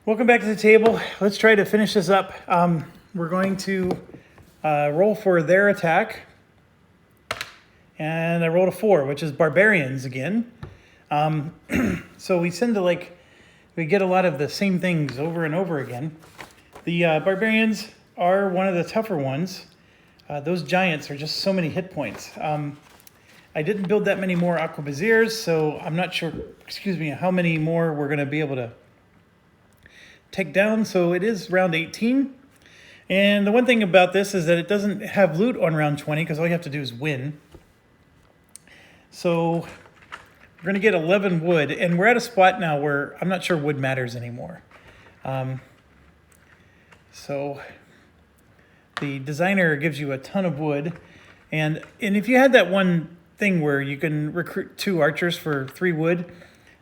Welcome back to the table. Let's try to finish this up. We're going to roll for their attack. And I rolled a 4, which is Barbarians again. So we tend to we get a lot of the same things over and over again. The Barbarians are one of the tougher ones. Those giants are just so many hit points. I didn't build that many more Aquabaziers, so I'm not sure, how many more we're going to be able to take down. So it is round 18. And the one thing about this is that it doesn't have loot on round 20 because all you have to do is win. So we're going to get 11 wood, and we're at a spot now where I'm not sure wood matters anymore. So the designer gives you a ton of wood, and if you had that one thing where you can recruit 2 archers for 3 wood,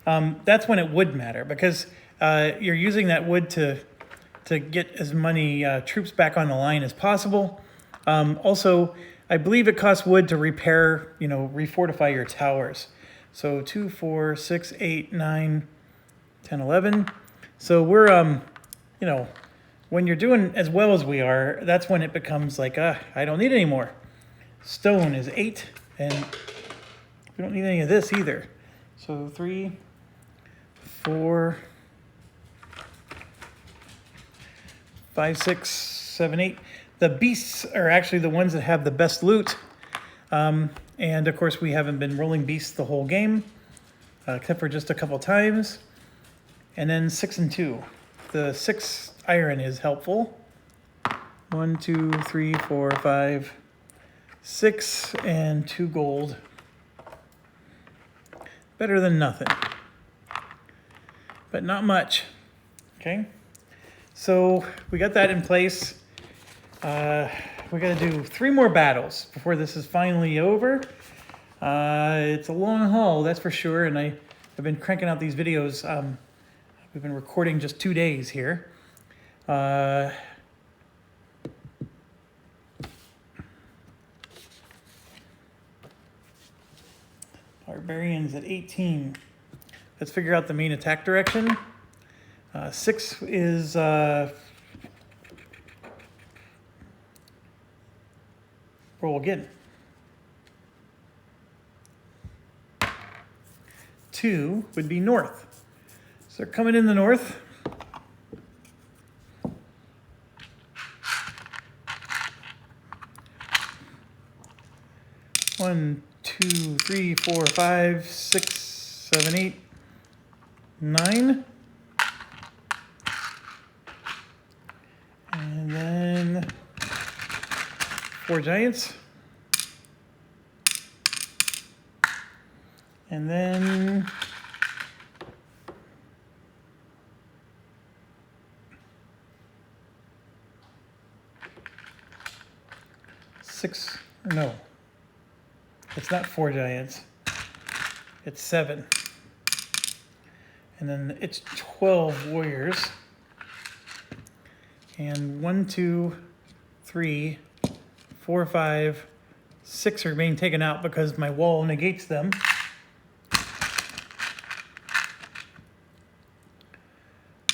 that's when it would matter, because you're using that wood to get as many troops back on the line as possible. Also, I believe it costs wood to repair, refortify your towers. So 2, 4, 6, 8, 9, 10, 11. So we're, when you're doing as well as we are, that's when it becomes like, I don't need any more. Stone is 8, and we don't need any of this either. So 3, 4, 5, 6, 7, 8. The beasts are actually the ones that have the best loot. And of course we haven't been rolling beasts the whole game, except for just a couple times. And then 6 and 2. The 6 iron is helpful. 1, 2, 3, 4, 5, 6, and 2 gold. Better than nothing. But not much. Okay. So we got that in place. We got to do 3 more battles before this is finally over. It's a long haul, that's for sure. And I've been cranking out these videos. We've been recording just 2 days here. Barbarians at 18. Let's figure out the main attack direction. 6 is roll again. 2 would be north. So they're coming in the north. One, 2, 3, 4, 5, 6, 7, 8, 9. And then 4 giants. And then 6, no, it's not 4 giants, it's 7. And then it's 12 warriors. And 1, 2, 3, 4, 5, 6 are being taken out because my wall negates them.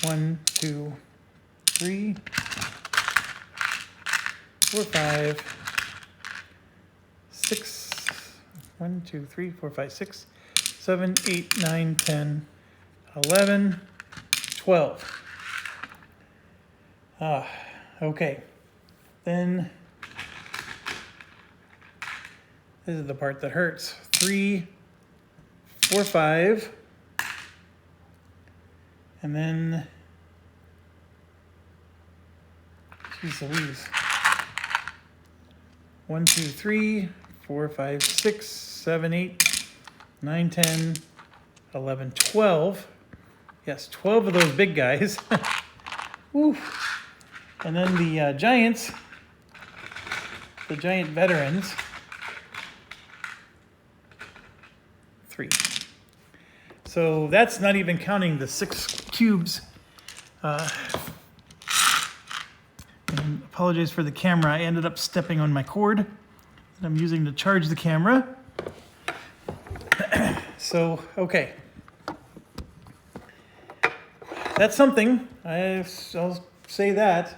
1, 2, 3, 4, 5, 6. 1, 2, 3, 4, 5, 6, 7, 8, 9, 10, 11, 12. Okay. Then this is the part that hurts. 3, 4, 5. And then, geez Louise. 1, 2, 3, 4, 5, 6, 7, 8, 9, 10, 11, 12. Yes, 12 of those big guys. Woo. And then the giants, the giant veterans. 3. So that's not even counting the 6 cubes. And apologize for the camera. I ended up stepping on my cord that I'm using to charge the camera. So, okay. that's something. I'll say that.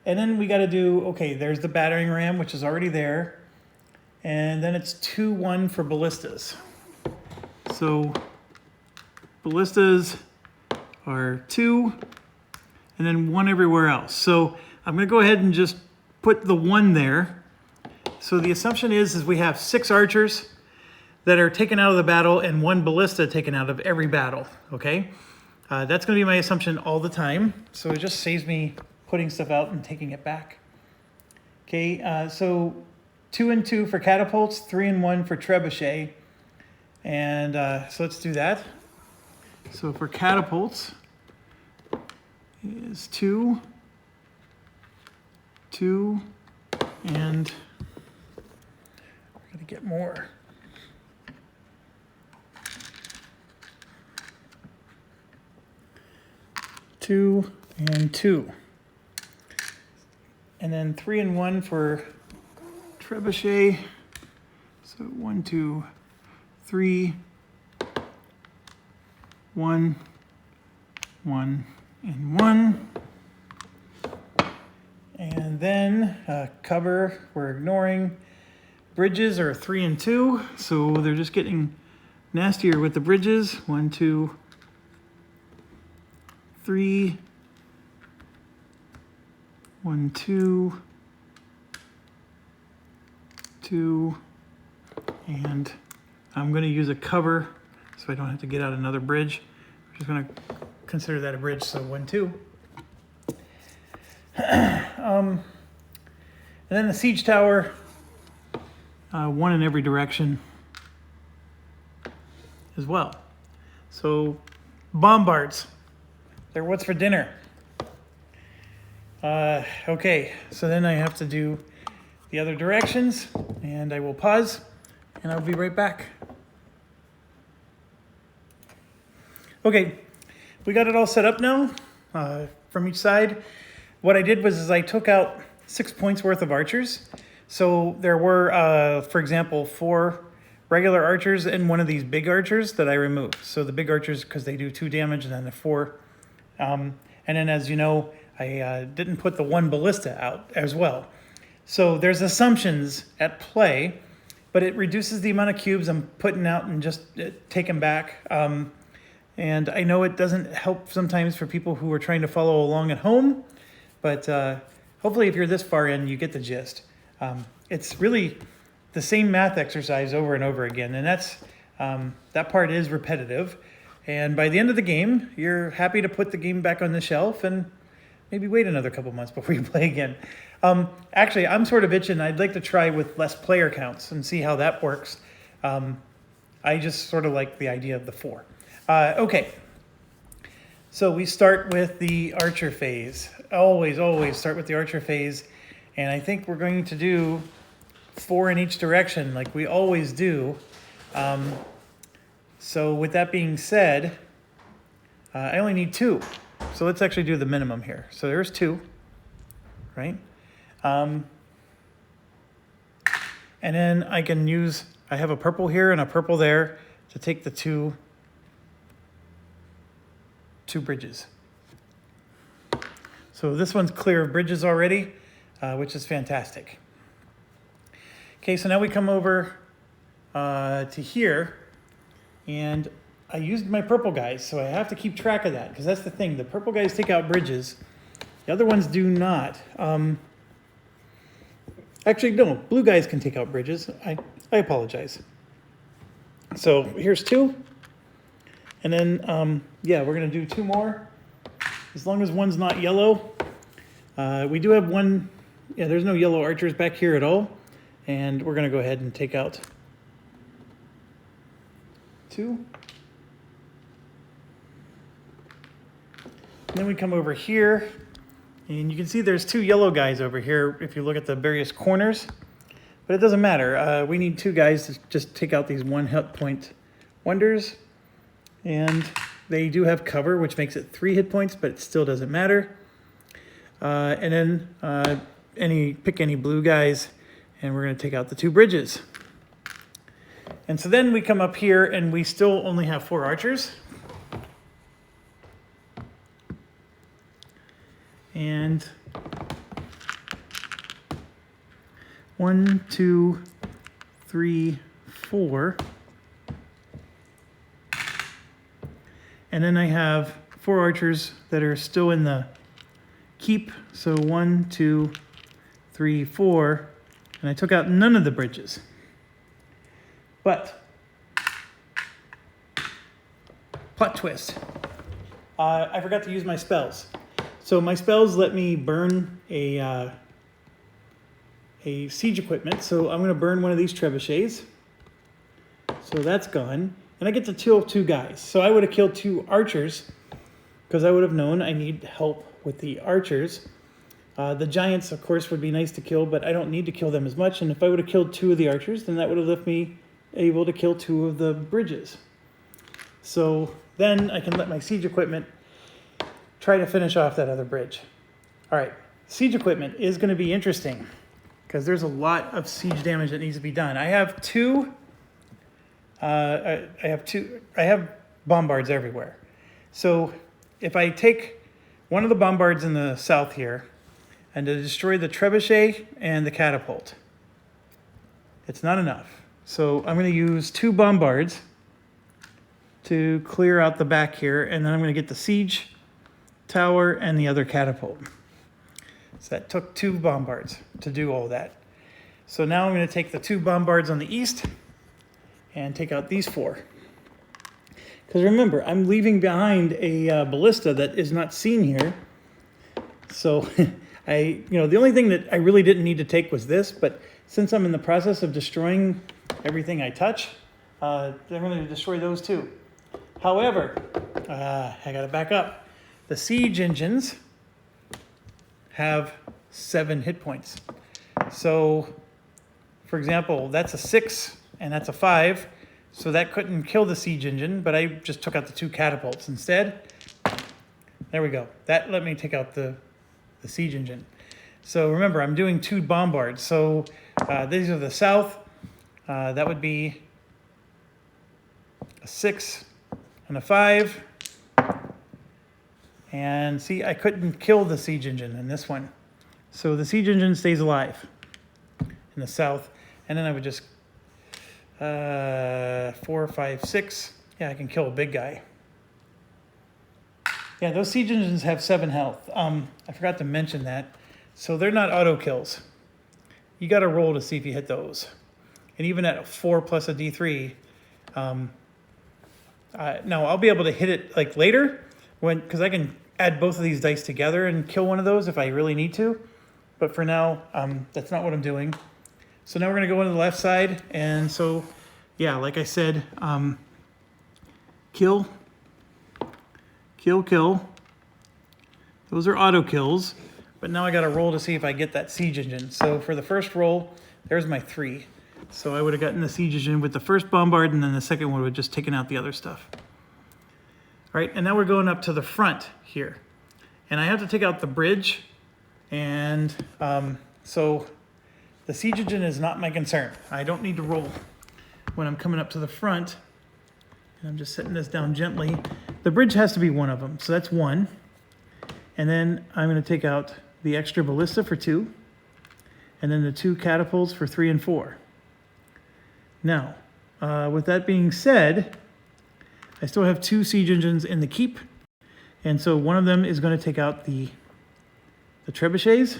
And then we got to do, okay, there's the battering ram, which is already there. And then it's 2-1 for ballistas. So ballistas are 2, and then 1 everywhere else. So I'm going to go ahead and just put the 1 there. So the assumption is we have 6 archers that are taken out of the battle and 1 ballista taken out of every battle, okay? That's going to be my assumption all the time. So it just saves me putting stuff out and taking it back. Okay, so 2 and 2 for catapults, 3 and 1 for trebuchet. And so let's do that. So for catapults is 2, 2, and we're going to get more. 2 and 2. And then 3 and 1 for trebuchet. So 1, 2, 3, 1, 1, and 1. And then cover, we're ignoring. Bridges are 3 and 2, so they're just getting nastier with the bridges. 1, 2, 3, 1, 2, 2, and I'm going to use a cover so I don't have to get out another bridge. I'm just going to consider that a bridge, so 1, 2. And then the siege tower, 1 in every direction as well. So bombards, they're what's for dinner. Okay, so then I have to do the other directions, and I will pause, and I'll be right back. Okay, we got it all set up now from each side. What I did was I took out 6 points worth of archers. So there were, for example, 4 regular archers and 1 of these big archers that I removed. So the big archers, because they do 2 damage, and then the 4. And then, as you know, I didn't put the 1 ballista out as well. So there's assumptions at play, but it reduces the amount of cubes I'm putting out and just take them back. And I know it doesn't help sometimes for people who are trying to follow along at home, but hopefully if you're this far in, you get the gist. It's really the same math exercise over and over again, and that's that part is repetitive. And by the end of the game, you're happy to put the game back on the shelf and maybe wait another couple months before you play again. Actually, I'm sort of itching. I'd like to try with less player counts and see how that works. I just sort of like the idea of the 4. Okay, so we start with the archer phase. Always start with the archer phase. And I think we're going to do 4 in each direction like we always do. So with that being said, I only need 2. So let's actually do the minimum here. So there's 2, right? And then I can use, I have a purple here and a purple there to take the two bridges. So this one's clear of bridges already, which is fantastic. Okay, so now we come over to here, and I used my purple guys, so I have to keep track of that, because that's the thing. The purple guys take out bridges. The other ones do not. Actually, no, blue guys can take out bridges. I apologize. So here's 2. And then, yeah, we're going to do 2 more. As long as one's not yellow. We do have 1, yeah, there's no yellow archers back here at all. And we're going to go ahead and take out 2. And then we come over here, and you can see there's 2 yellow guys over here if you look at the various corners. But it doesn't matter. We need 2 guys to just take out these 1 hit point wonders. And they do have cover, which makes it 3 hit points, but it still doesn't matter. And then pick any blue guys, and we're going to take out the 2 bridges. And so then we come up here, and we still only have 4 archers. And 1, 2, 3, 4. And then I have 4 archers that are still in the keep. So 1, 2, 3, 4. And I took out none of the bridges. But, plot twist. I forgot to use my spells. So my spells let me burn a siege equipment. So I'm going to burn one of these trebuchets. So that's gone. And I get to kill 2 guys. So I would have killed 2 archers because I would have known I need help with the archers. The giants, of course, would be nice to kill, but I don't need to kill them as much. And if I would have killed 2 of the archers, then that would have left me able to kill 2 of the bridges. So then I can let my siege equipment try to finish off that other bridge. All right, siege equipment is going to be interesting because there's a lot of siege damage that needs to be done. I have 2. I have bombards everywhere. So if I take one of the bombards in the south here and to destroy the trebuchet and the catapult, it's not enough. So I'm going to use 2 bombards to clear out the back here, and then I'm going to get the siege tower and the other catapult. So that took 2 bombards to do all that. So now I'm going to take the 2 bombards on the east and take out these 4. Because remember, I'm leaving behind a ballista that is not seen here. So the only thing that I really didn't need to take was this, but since I'm in the process of destroying everything I touch, they're going to destroy those too. However, I got to back up. The siege engines have 7 hit points. So, for example, that's a 6 and that's a 5. So that couldn't kill the siege engine, but I just took out the 2 catapults instead. There we go. That let me take out the siege engine. So remember, I'm doing 2 bombards. So these are the south. That would be a 6 and a 5. And see, I couldn't kill the siege engine in this one. So the siege engine stays alive in the south. And then I would just 4, 5, 6. Yeah, I can kill a big guy. Yeah, those siege engines have 7 health. I forgot to mention that. So they're not auto kills. You got to roll to see if you hit those. And even at a 4 plus a D3, no, I'll be able to hit it like later because I can add both of these dice together and kill one of those if I really need to. But for now, that's not what I'm doing. So now we're going to go into the left side. And so, yeah, like I said, kill, kill, kill. Those are auto kills. But now I got to roll to see if I get that siege engine. So for the first roll, there's my 3. So I would have gotten the siege engine with the first bombard, and then the second one would have just taken out the other stuff. All right, and now we're going up to the front here. And I have to take out the bridge. And so the siege engine is not my concern. I don't need to roll when I'm coming up to the front. And I'm just setting this down gently. The bridge has to be one of them, so that's 1. And then I'm going to take out the extra ballista for 2. And then the 2 catapults for 3 and 4. Now, with that being said, I still have 2 siege engines in the keep. And so one of them is going to take out the trebuchets.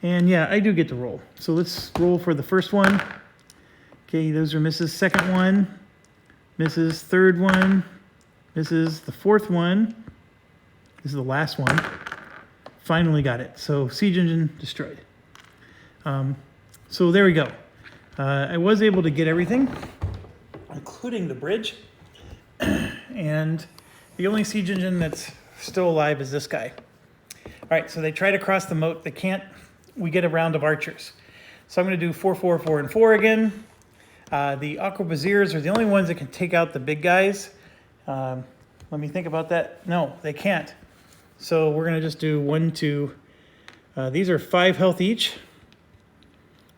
And yeah, I do get to roll. So let's roll for the first one. Okay, those are misses. Second one, misses. Third one, misses. The fourth one, this is the last one. Finally got it. So siege engine destroyed. So there we go. I was able to get everything, including the bridge. And the only siege engine that's still alive is this guy. All right, so they try to cross the moat. They can't. We get a round of archers. So I'm going to do 4, 4, 4, and 4 again. The arquebusiers are the only ones that can take out the big guys. Let me think about that. No, they can't. So we're going to just do 1, 2. These are 5 health each.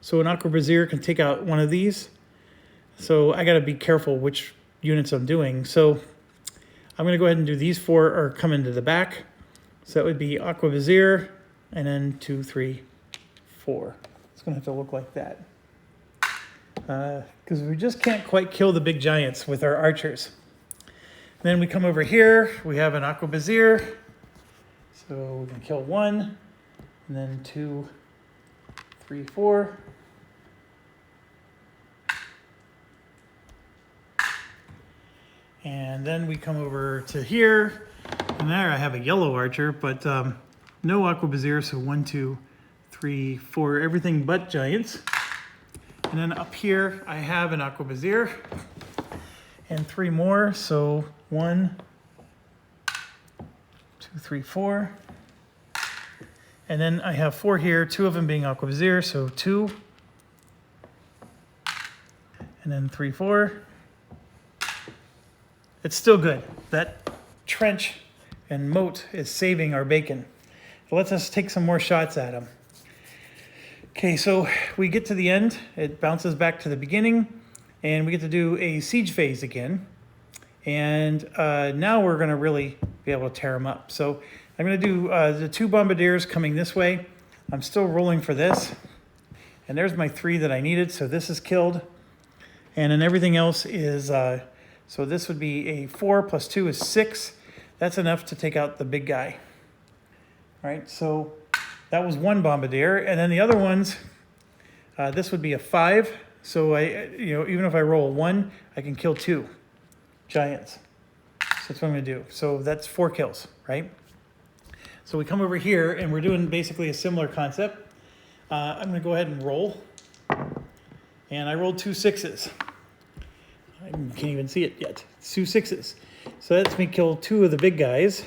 So an arquebusier can take out one of these. So I got to be careful which units I'm doing. So I'm going to go ahead and do these 4 are coming to the back. So that would be Aqua Vizier, and then 2, 3, 4. It's going to have to look like that. Because we just can't quite kill the big giants with our archers. And then we come over here, we have an Aqua Vizier. So we can kill 1, and then 2, 3, 4. And then we come over to here, and there I have a yellow archer, but no Aqua Vizier, so 1, 2, 3, 4, everything but giants. And then up here I have an Aqua Vizier, and 3 more, so 1, 2, 3, 4. And then I have 4 here, 2 of them being Aqua Vizier, so 2. And then 3, 4. It's still good. That trench and moat is saving our bacon. It lets us take some more shots at them. Okay, so we get to the end. It bounces back to the beginning, and we get to do a siege phase again. And now we're going to really be able to tear them up. So I'm going to do the 2 bombardiers coming this way. I'm still rolling for this. And there's my 3 that I needed, so this is killed. And then everything else is... so this would be a 4 plus 2 is 6. That's enough to take out the big guy. All right, so that was 1 bombardier. And then the other ones, this would be a 5. So even if I roll a 1, I can kill 2 giants. So that's what I'm going to do. So that's 4 kills, right? So we come over here, and we're doing basically a similar concept. I'm going to go ahead and roll. And I rolled 2 6s. I can't even see it yet. It's 2 6s. So that lets me kill 2 of the big guys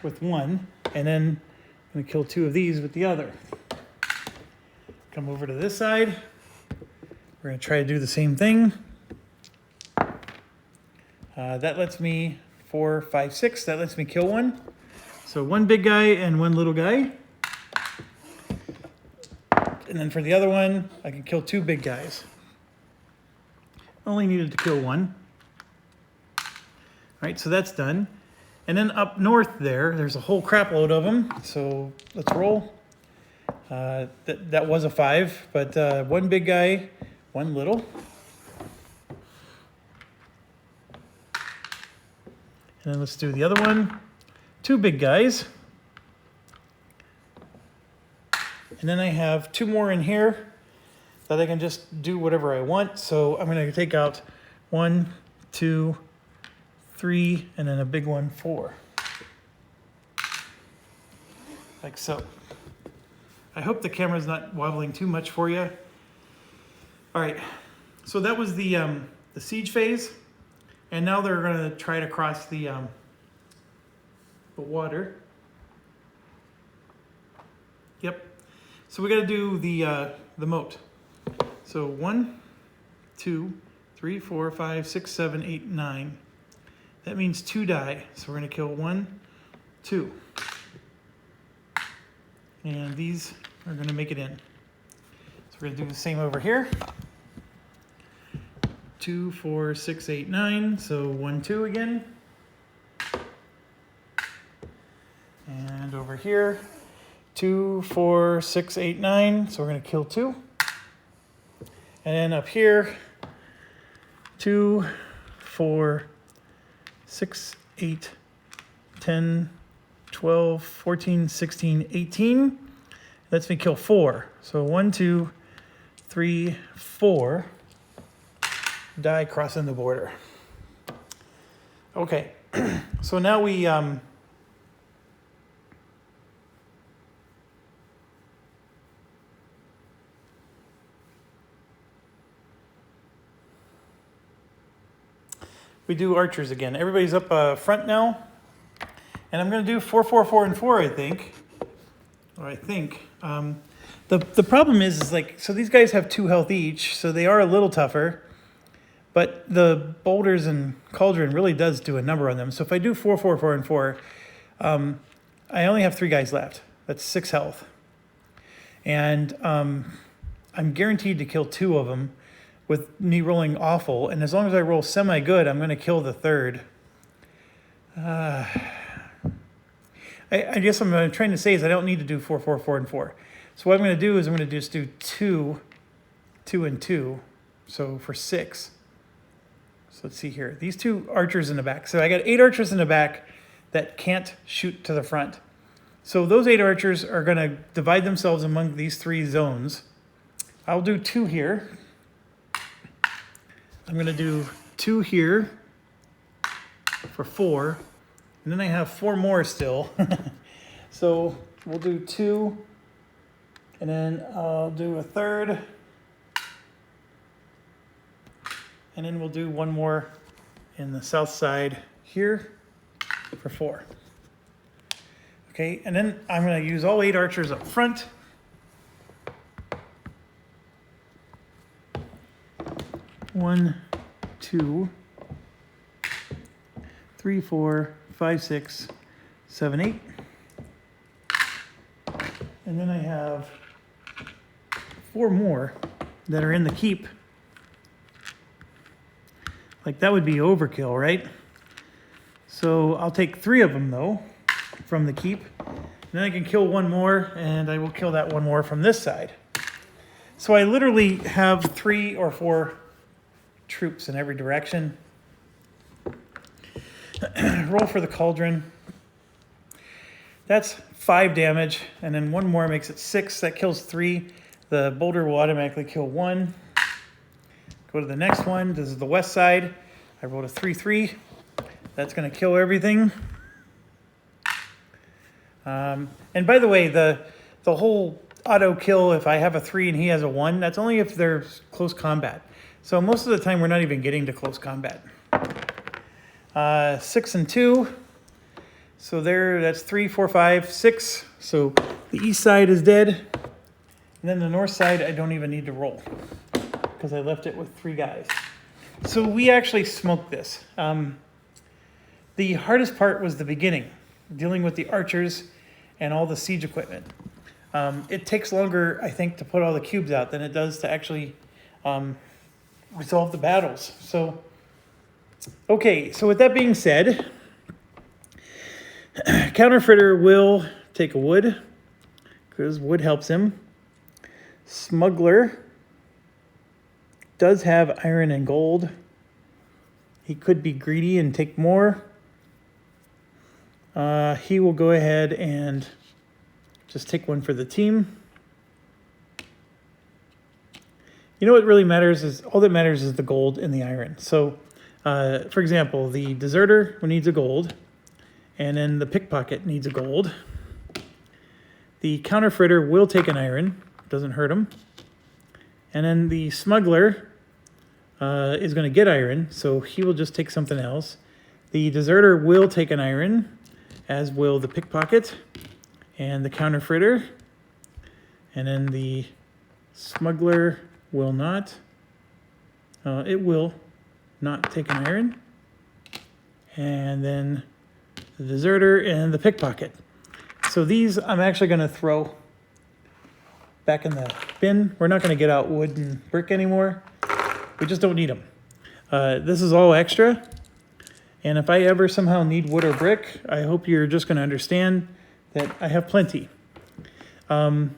with 1. And then I'm going to kill 2 of these with the other. Come over to this side. We're going to try to do the same thing. That lets me 4, 5, 6. That lets me kill 1. So 1 big guy and 1 little guy. And then for the other one, I can kill 2 big guys. Only needed to kill 1. All right, so that's done. And then up north there's a whole crap load of them. So let's roll. That was a 5, but 1 big guy, 1 little. And then let's do the other one. 2 big guys. And then I have 2 more in here that I can just do whatever I want. So I'm going to take out 1, 2, 3, and then a big one, 4. Like so. I hope the camera's not wobbling too much for you. All right, so that was the siege phase. And now they're going to try to cross the water. Yep. So we got to do the moat. So 1, 2, 3, 4, 5, 6, 7, 8, 9. That means 2 die. So we're going to kill 1, 2. And these are going to make it in. So we're going to do the same over here. 2, 4, 6, 8, 9. So 1, 2 again. And over here, 2, 4, 6, 8, 9. So we're going to kill 2. And then up here, 2, 4, 6, 8, 10, 12, 14, 16, 18. Lets me kill 4. So 1, 2, 3, 4. Die crossing the border. Okay, so now we do archers again. Everybody's up front now. And I'm going to do 4, 4, 4, and 4, I think. Or I think. The problem is like, so these guys have 2 health each, so they are a little tougher. But the boulders and cauldron really does do a number on them. So if I do 4, 4, 4, and 4, I only have 3 guys left. That's 6 health. And I'm guaranteed to kill 2 of them with me rolling awful. And as long as I roll semi-good, I'm going to kill the 3rd. I guess I'm trying to say is I don't need to do 4, 4, 4, and 4. So what I'm going to do is I'm going to just do 2, 2, and 2. So for 6. So let's see here. These 2 archers in the back. So I got 8 archers in the back that can't shoot to the front. So those 8 archers are going to divide themselves among these 3 zones. I'll do 2 here. I'm going to do 2 here for 4. And then I have 4 more still. So we'll do 2. And then I'll do a third. And then we'll do 1 more in the south side here for 4. Okay, and then I'm going to use all 8 archers up front. One, 2, 3, 4, 5, 6, 7, 8. And then I have 4 more that are in the keep. Like that would be overkill, right? So I'll take 3 of them though from the keep. And then I can kill 1 more, and I will kill that 1 more from this side. So I literally have 3 or 4 troops in every direction. Roll for the cauldron. That's 5 damage, and then 1 more makes it 6. That kills 3. The boulder will automatically kill 1. Go to the next one. This is the west side. I rolled a 3-3. That's going to kill everything. And by the way, the whole auto kill, if I have a 3 and he has a 1, that's only if there's close combat. So most of the time we're not even getting to close combat. 6 and 2. So there, that's 3, 4, 5, 6. So the east side is dead. And then the north side, I don't even need to roll because I left it with 3 guys. So we actually smoked this. The hardest part was the beginning, dealing with the archers and all the siege equipment. It takes longer, I think, to put all the cubes out than it does to actually resolve the battles. So, okay, so with that being said, Counterfeiter will take a wood, because wood helps him. Smuggler does have iron and gold. He could be greedy and take more. He will go ahead and just take 1 for the team. You know what really matters is, all that matters is the gold and the iron. So, for example, the deserter needs a gold, and then the pickpocket needs a gold. The counterfeiter will take an iron, doesn't hurt him. And then the smuggler is going to get iron, so he will just take something else. The deserter will take an iron, as will the pickpocket and the counterfeiter. And then the smuggler will not. It will not take an iron. And then the deserter and the pickpocket. So these I'm actually going to throw back in the bin. We're not going to get out wood and brick anymore. We just don't need them. This is all extra. And if I ever somehow need wood or brick, I hope you're just going to understand that I have plenty. The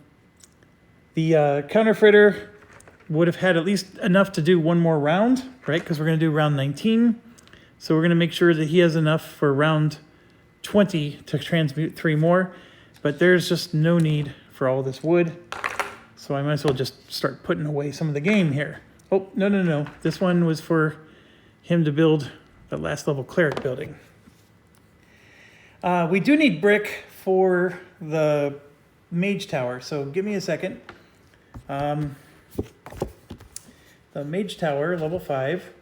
counterfeiter would have had at least enough to do 1 more round, right? Because we're going to do round 19. So we're going to make sure that he has enough for round 20 to transmute 3 more. But there's just no need for all this wood. So I might as well just start putting away some of the game here. Oh, no. This one was for him to build the last level cleric building. We do need brick for the Mage Tower, so give me a second. The Mage Tower, level 5,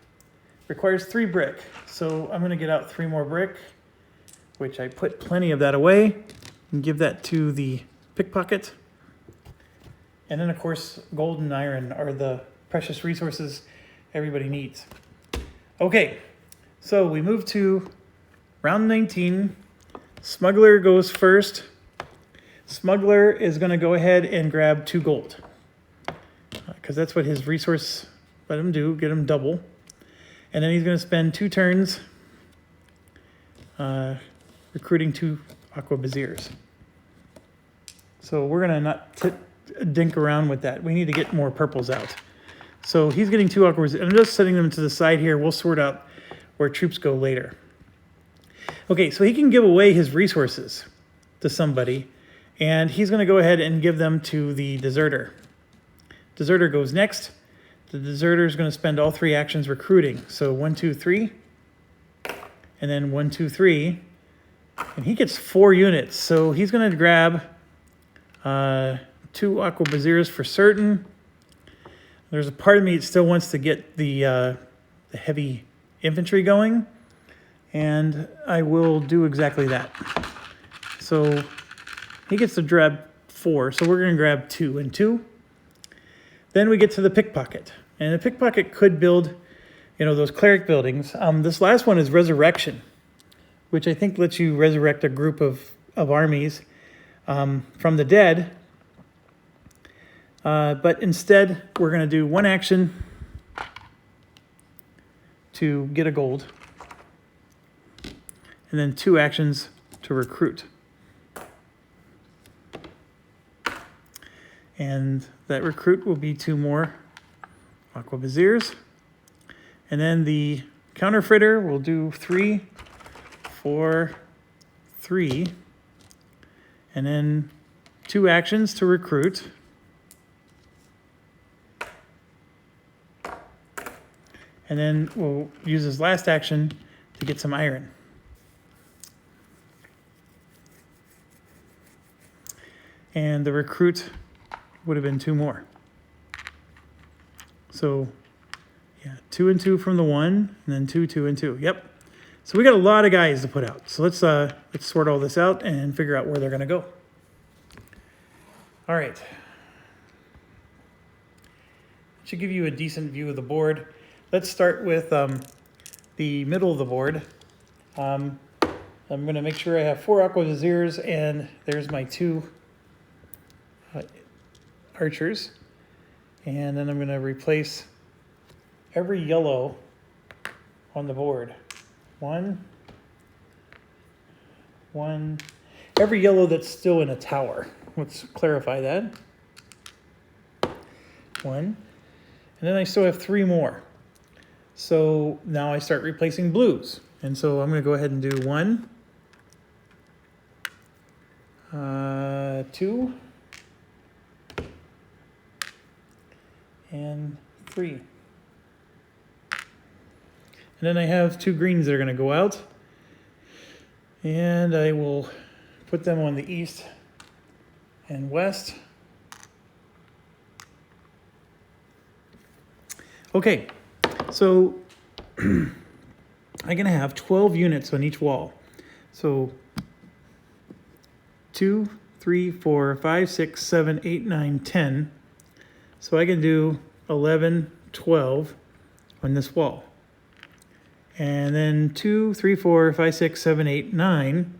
requires 3 brick. So I'm going to get out 3 more brick, which I put plenty of that away, and give that to the pickpocket. And then, of course, gold and iron are the precious resources everybody needs. Okay, so we move to round 19. Smuggler goes first. Smuggler is going to go ahead and grab 2 gold, because that's what his resource let him do, get him double. And then he's going to spend 2 turns recruiting 2 Aquabaziers. So we're gonna not dink around with that. We need to get more purples out. So he's getting 2 Aquabaziers. I'm just setting them to the side here. We'll sort out where troops go later. Okay, so he can give away his resources to somebody, and he's gonna go ahead and give them to the deserter. Deserter goes next. The deserter is gonna spend all 3 actions recruiting. So 1, 2, 3, and then 1, 2, 3, and he gets 4 units. So he's gonna grab 2 Aquabaziers for certain. There's a part of me that still wants to get the heavy infantry going, and I will do exactly that. So he gets to grab 4, so we're going to grab 2 and 2. Then we get to the pickpocket, and the pickpocket could build, those cleric buildings. This last one is resurrection, which I think lets you resurrect a group of armies from the dead. But instead, we're going to do 1 action to get a gold, and then 2 actions to recruit. And that recruit will be 2 more Aquabaziers. And then the counterfeiter will do 3, 4, 3, and then 2 actions to recruit. And then we'll use his last action to get some iron. And the recruit would have been 2 more. So, yeah, 2 and 2 from the 1, and then 2, 2, and 2. Yep. So we got a lot of guys to put out. So let's sort all this out and figure out where they're going to go. All right. Should give you a decent view of the board. Let's start with the middle of the board. I'm going to make sure I have 4 Aquabaziers, and there's my 2 archers. And then I'm going to replace every yellow on the board. 1, every yellow that's still in a tower. Let's clarify that. 1, and then I still have 3 more. So now I start replacing blues. And so I'm going to go ahead and do 1, 2, and 3. And then I have 2 greens that are going to go out. And I will put them on the east and west. Okay. So I'm going to have 12 units on each wall. So 2, 3, 4, 5, 6, 7, 8, 9, 10. So I can do 11, 12 on this wall. And then 2, 3, 4, 5, 6, 7, 8, 9.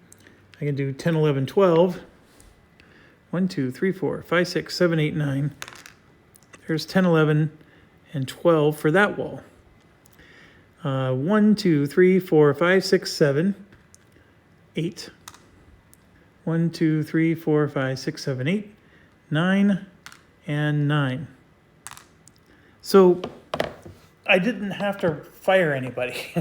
I can do 10, 11, 12. 1, 2, 3, 4, 5, 6, 7, 8, 9. There's 10, 11, and 12 for that wall. 1, 2, 3, 4, 5, 6, 7, 8. 1, 2, 3, 4, 5, 6, 7, 8, 9, and 9. So I didn't have to fire anybody.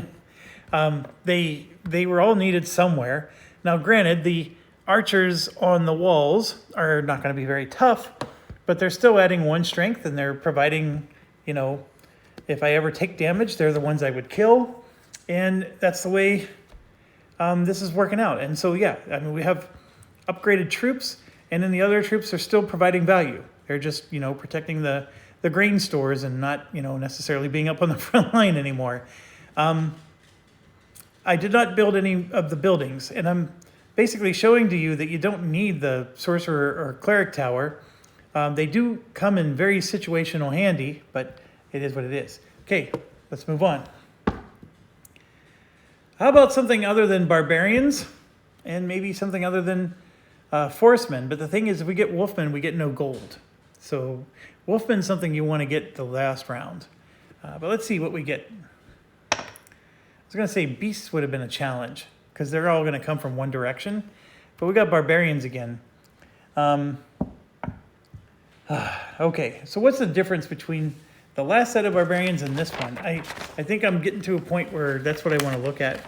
They were all needed somewhere. Now, granted, the archers on the walls are not going to be very tough, but they're still adding 1 strength, and they're providing, if I ever take damage, they're the ones I would kill. And that's the way this is working out. And so, yeah, I mean, we have upgraded troops, and then the other troops are still providing value. They're just, protecting the grain stores and not, necessarily being up on the front line anymore. I did not build any of the buildings, and I'm basically showing to you that you don't need the sorcerer or cleric tower. They do come in very situational handy, but it is what it is. Okay, let's move on. How about something other than barbarians, and maybe something other than forestmen? But the thing is, if we get wolfmen, we get no gold. So wolfmen's something you want to get the last round. But let's see what we get. I was going to say beasts would have been a challenge, because they're all going to come from one direction. But we got barbarians again. Okay, so what's the difference between the last set of barbarians and this one? I think I'm getting to a point where that's what I want to look at.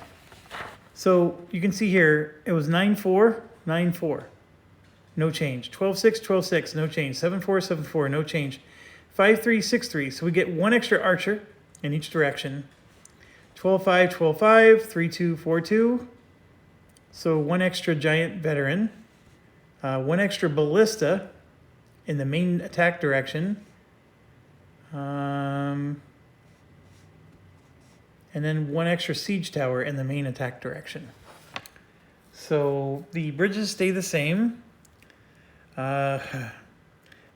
So you can see here, it was 9-4, 9-4. No change. 12-6, 12-6, no change. 7-4, 7-4, no change. 5-3, 6-3. So we get one extra archer in each direction. 12-5, 12-5, 3-2, 4-2. So one extra giant veteran. One extra ballista in the main attack direction. And then one extra siege tower in the main attack direction. So the bridges stay the same. That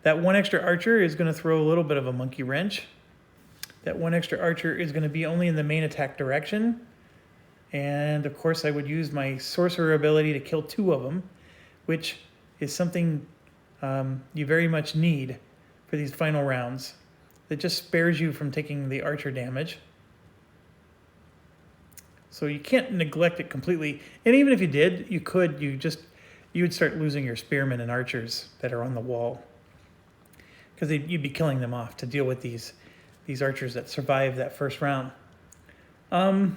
one extra archer is going to throw a little bit of a monkey wrench. That one extra archer is going to be only in the main attack direction. And of course I would use my sorcerer ability to kill 2 of them, which is something you very much need for these final rounds. That just spares you from taking the archer damage. So you can't neglect it completely. And even if you did, you would start losing your spearmen and archers that are on the wall. Because you'd be killing them off to deal with these archers that survive that first round. I'm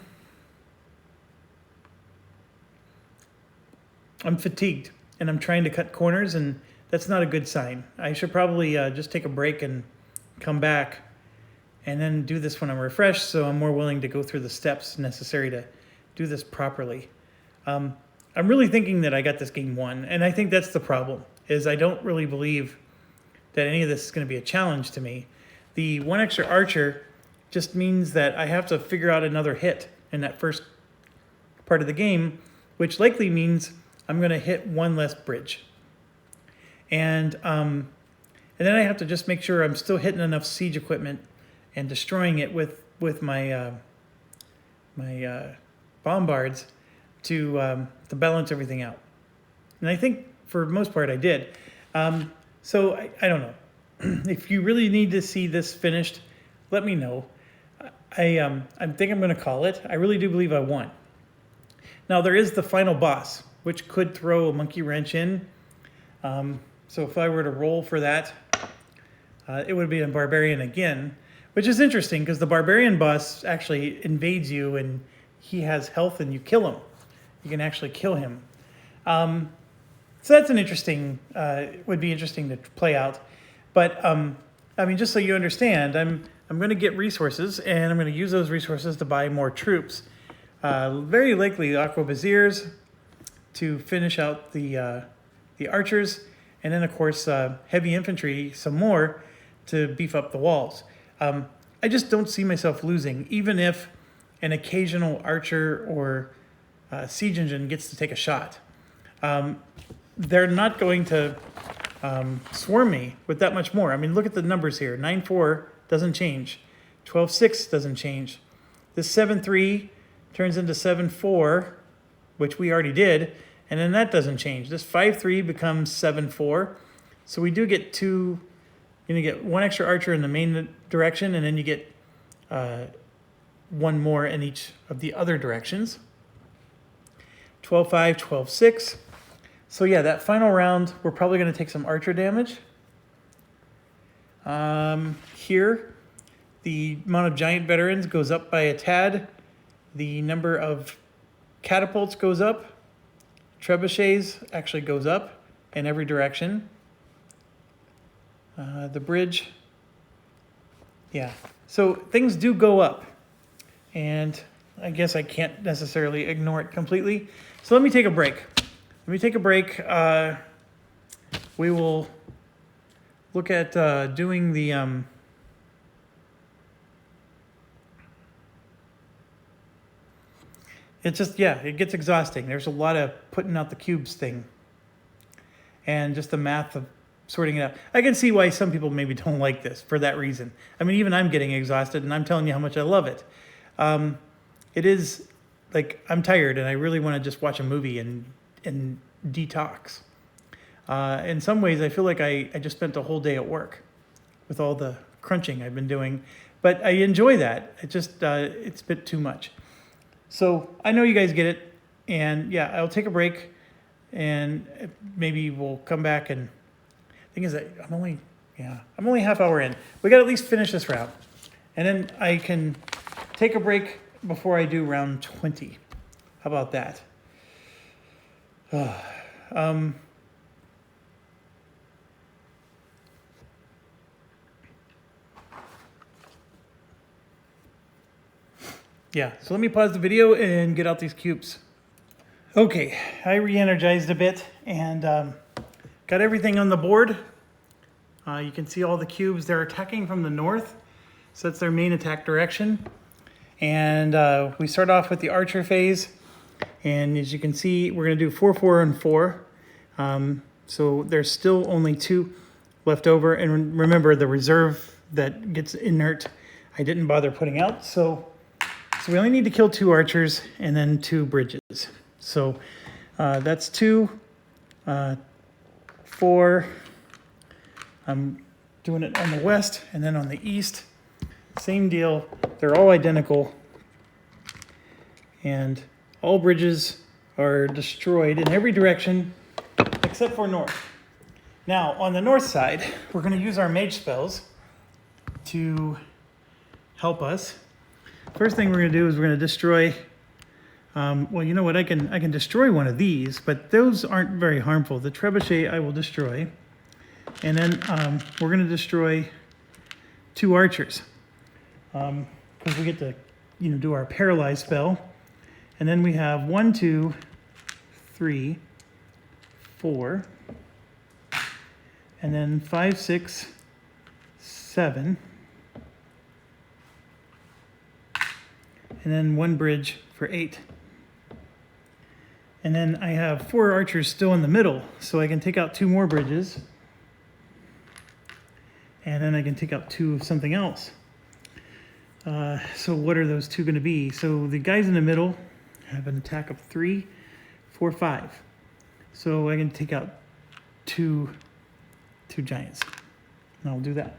fatigued and I'm trying to cut corners, and that's not a good sign. I should probably just take a break and come back and then do this when I'm refreshed, so I'm more willing to go through the steps necessary to do this properly. I'm really thinking that I got this game won, and I think that's the problem, is I don't really believe that any of this is going to be a challenge to me. The one extra archer just means that I have to figure out another hit in that first part of the game, which likely means I'm going to hit one less bridge. And then I have to just make sure I'm still hitting enough siege equipment and destroying it with my Bombards to balance everything out. And I think for the most part I did. So I don't know. If you really need to see this finished, let me know. I think I'm going to call it. I really do believe I won. Now there is the final boss, which could throw a monkey wrench in. So if I were to roll for that, it would be a barbarian again, which is interesting because the barbarian boss actually invades you and he has health and you kill him. You can actually kill him. So that's an interesting, would be interesting to play out. But I mean, just so you understand, I'm going to get resources and I'm going to use those resources to buy more troops. Very likely the Aquabaziers to finish out the archers, and then of course heavy infantry some more to beef up the walls. I just don't see myself losing, even if an occasional archer or siege engine gets to take a shot. They're not going to swarm me with that much more. I mean, look at the numbers here. 9-4 doesn't change. 12-6 doesn't change. This 7-3 turns into 7-4, which we already did, and then that doesn't change. This 5-3 becomes 7-4. So we do get two, you get one extra archer in the main direction, and then you get one more in each of the other directions. 12-5, 12-6. So yeah, that final round, we're probably going to take some archer damage. Here, the amount of giant veterans goes up by a tad. The number of catapults goes up. Trebuchets actually goes up in every direction. The bridge, yeah. So things do go up. And I guess I can't necessarily ignore it completely. So let me take a break. We will look at doing the... It's just, yeah, it gets exhausting. There's a lot of putting out the cubes thing. And just the math of sorting it out. I can see why some people maybe don't like this for that reason. I mean, even I'm getting exhausted, and I'm telling you how much I love it. It is, like, I'm tired, and I really want to just watch a movie and detox. In some ways, I feel like I just spent a whole day at work with all the crunching I've been doing. But I enjoy that. It just, it's a bit too much. So I know you guys get it. And yeah, I'll take a break and maybe we'll come back. And thing is that I'm only half hour in. We got to at least finish this round, and then I can take a break before I do round 20. How about that? Yeah, so let me pause the video and get out these cubes. Okay, I re-energized a bit and got everything on the board. You can see all the cubes. They're attacking from the north, so that's their main attack direction. And we start off with the archer phase. And as you can see, we're going to do 4, 4, and 4. So there's still only 2 left over. And remember, the reserve that gets inert, I didn't bother putting out. So we only need to kill 2 archers and then 2 bridges. So that's 2, 4. I'm doing it on the west and then on the east. Same deal. They're all identical. And all bridges are destroyed in every direction except for north. Now, on the north side, we're going to use our mage spells to help us. First thing we're going to do is we're going to destroy, well, you know what, I can destroy one of these, but those aren't very harmful. The trebuchet I will destroy. And then we're going to destroy 2 archers because we get to, do our paralyze spell. And then we have 1, 2, 3, 4, and then 5, 6, 7, and then 1 bridge for 8. And then I have 4 archers still in the middle, so I can take out 2 more bridges. And then I can take out 2 of something else. So what are those 2 going to be? So the guys in the middle have an attack of 3, 4, 5. So I can take out 2 giants. And I'll do that.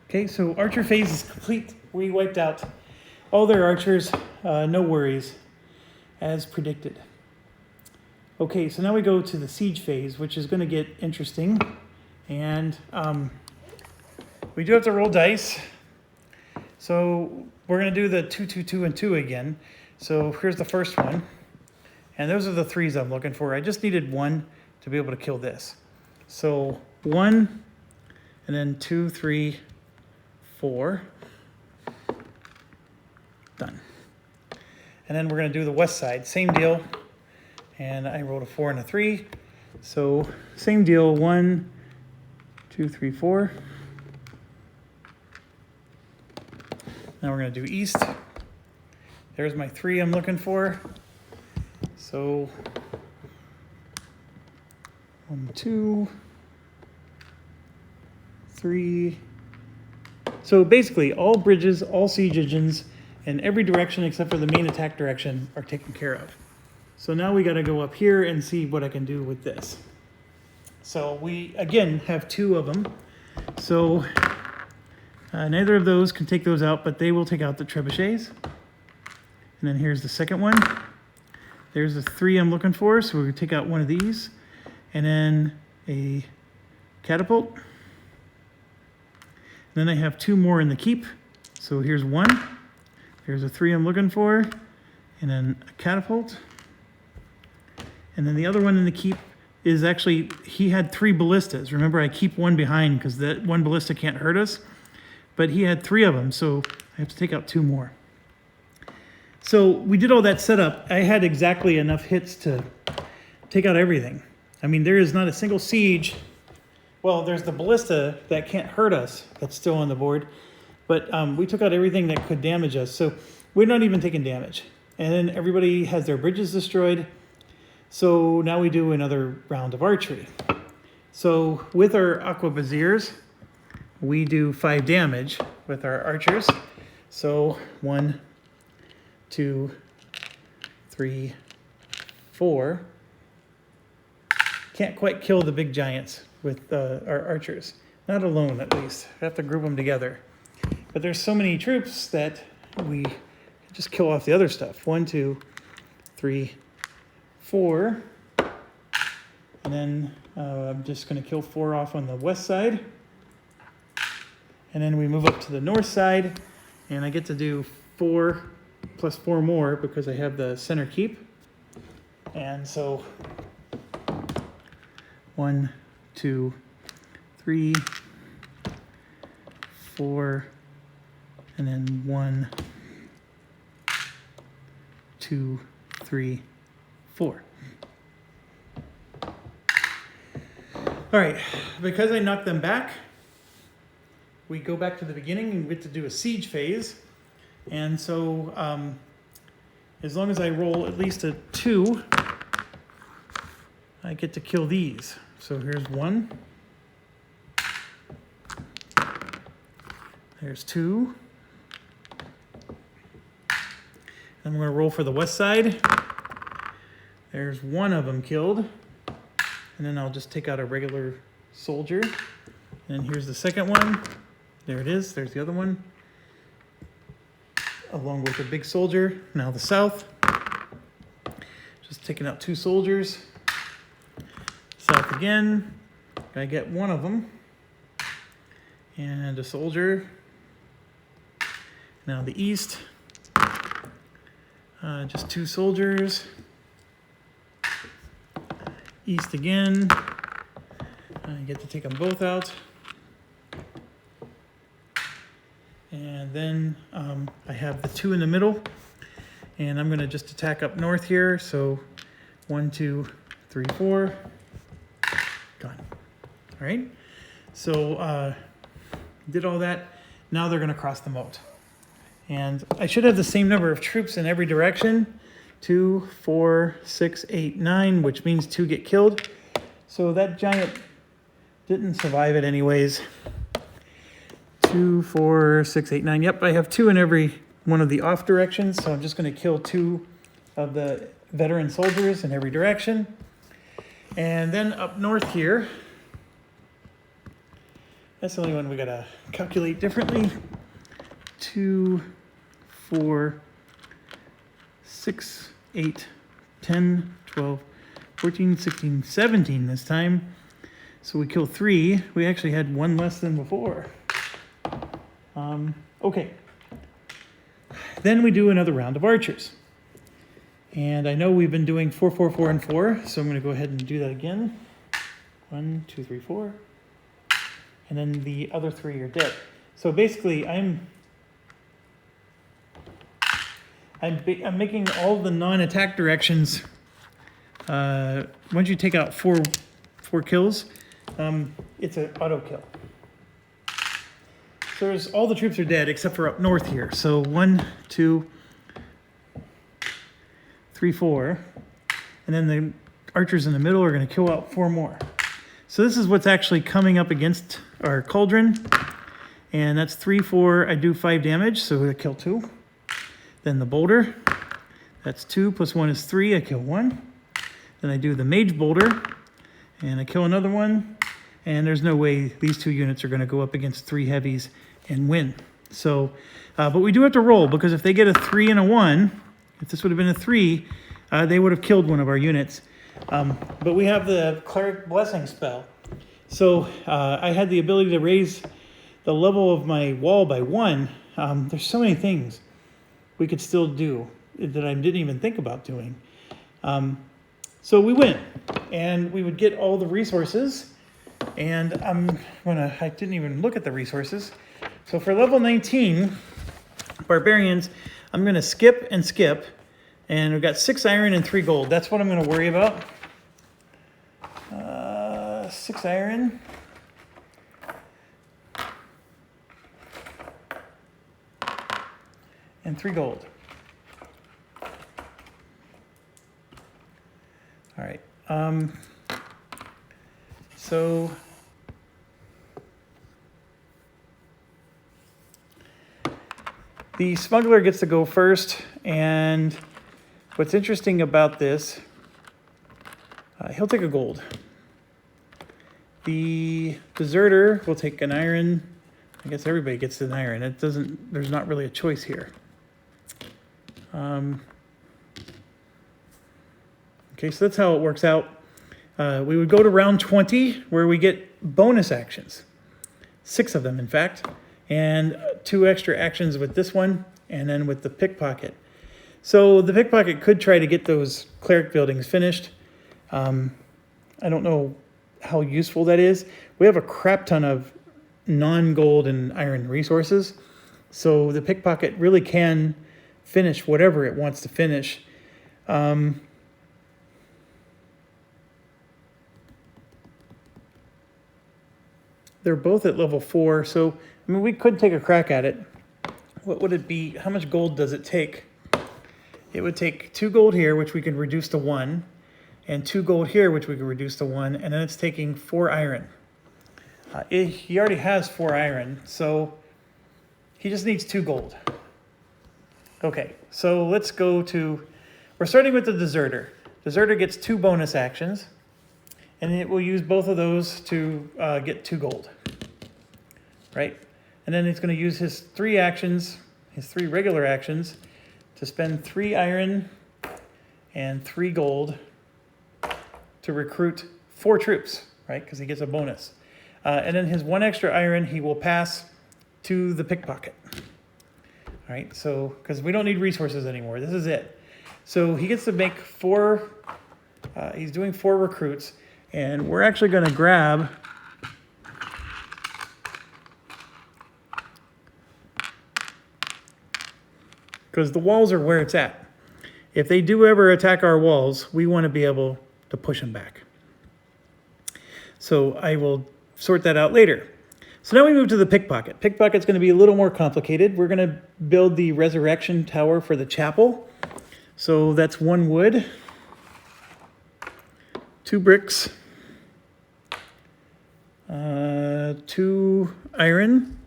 Okay, so archer phase is complete. We wiped out all their archers. No worries, as predicted. Okay, so now we go to the siege phase, which is going to get interesting. And we do have to roll dice. So we're going to do the 2, 2, 2, and 2 again. So here's the first one. And those are the 3s I'm looking for. I just needed 1 to be able to kill this. So 1, and then 2, 3, 4. Done. And then we're going to do the west side. Same deal. And I rolled a 4 and a 3. So same deal. 1, 2, 3, 4. Now we're going to do east. There's my 3 I'm looking for. So 1, 2, 3. So basically all bridges, all siege engines, in every direction except for the main attack direction are taken care of. So now we got to go up here and see what I can do with this. So we, again, have 2 of them. So neither of those can take those out, but they will take out the trebuchets. And then here's the second one. There's the 3 I'm looking for, so we're going to take out one of these. And then a catapult. And then I have 2 more in the keep. So here's 1. There's a 3 I'm looking for. And then a catapult. And then the other one in the keep is actually, he had 3 ballistas. Remember, I keep 1 behind because that 1 ballista can't hurt us. But he had 3 of them, so I have to take out 2 more. So we did all that setup. I had exactly enough hits to take out everything. I mean, there is not a single siege. Well, there's the ballista that can't hurt us that's still on the board. But we took out everything that could damage us. So we're not even taking damage. And then everybody has their bridges destroyed. So now we do another round of archery. So with our aquabaziers, we do 5 damage with our archers. So 1, 2, 3, 4. Can't quite kill the big giants with our archers. Not alone, at least. We have to group them together. But there's so many troops that we just kill off the other stuff. 1, 2, 3, 4. And then I'm just going to kill 4 off on the west side. And then we move up to the north side, and I get to do 4 plus 4 more because I have the center keep. And so 1, 2, 3, 4, and then 1, 2, 3, 4. All right, because I knocked them back, we go back to the beginning and we get to do a siege phase. And so as long as I roll at least a 2, I get to kill these. So here's 1. There's 2. I'm going to roll for the west side. There's 1 of them killed. And then I'll just take out a regular soldier. And here's the second one. There it is. There's the other one. Along with a big soldier. Now the south. Just taking out 2 soldiers. South again. I get 1 of them. And a soldier. Now the east. Just 2 soldiers. East again. I get to take them both out. And then I have the 2 in the middle. And I'm going to just attack up north here. So 1, 2, 3, 4. Gone. All right. So did all that. Now they're going to cross the moat. And I should have the same number of troops in every direction. 2, 4, 6, 8, 9, which means 2 get killed. So that giant didn't survive it anyways. 2, 4, 6, 8, 9. Yep, I have 2 in every one of the off directions. So I'm just going to kill 2 of the veteran soldiers in every direction. And then up north here, that's the only one we got to calculate differently. 2, 4, 6, 8, 10, 12, 14, 16, 17 this time. So we kill 3. We actually had 1 less than before. Okay. Then we do another round of archers. And I know we've been doing 4, 4, 4, and 4. So I'm going to go ahead and do that again. 1, 2, 3, 4. And then the other 3 are dead. So basically I'm making all the non-attack directions. Once you take out 4 kills, it's an auto kill. So there's all the troops are dead except for up north here. So 1, 2, 3, 4, and then the archers in the middle are going to kill out 4 more. So this is what's actually coming up against our cauldron, and that's 3, 4. I do 5 damage, so I kill 2. Then the boulder, that's 2 plus 1 is 3, I kill 1. Then I do the mage boulder, and I kill another one. And there's no way these 2 units are going to go up against 3 heavies and win. So, but we do have to roll, because if they get a 3 and a 1, if this would have been a 3, they would have killed one of our units. But we have the Cleric Blessing spell. So I had the ability to raise the level of my wall by 1. There's so many things we could still do that I didn't even think about doing. So we win, and we would get all the resources, and I didn't even look at the resources. So for level 19, barbarians, I'm gonna skip and skip, and we've got 6 iron and 3 gold. That's what I'm gonna worry about. 6 iron. And 3 gold. All right. So the smuggler gets to go first, and what's interesting about this, he'll take a gold. The deserter will take an iron. I guess everybody gets an iron. There's not really a choice here. Okay, so that's how it works out. We would go to round 20 where we get bonus actions. 6 of them, in fact. And 2 extra actions with this one, and then with the pickpocket. So the pickpocket could try to get those cleric buildings finished. I don't know how useful that is. We have a crap ton of non-gold and iron resources. So the pickpocket really can finish whatever it wants to finish. They're both at level 4, so I mean, we could take a crack at it. What would it be? How much gold does it take? It would take 2 gold here, which we could reduce to 1, and 2 gold here, which we could reduce to 1, and then it's taking 4 iron. He already has 4 iron, so he just needs 2 gold. Okay, so let's go to, we're starting with the Deserter. Deserter gets 2 bonus actions, and it will use both of those to get 2 gold, right? And then it's going to use his 3 actions, his 3 regular actions, to spend 3 iron and 3 gold to recruit 4 troops, right? Because he gets a bonus. And then his 1 extra iron he will pass to the pickpocket. All right, so because we don't need resources anymore, this is it. So he gets to make 4. He's doing 4 recruits, and we're actually going to grab because the walls are where it's at. If they do ever attack our walls, we want to be able to push them back. So I will sort that out later. So now we move to the pickpocket. Pickpocket's going to be a little more complicated. We're going to build the resurrection tower for the chapel. So that's 1 wood, 2 bricks, 2 iron.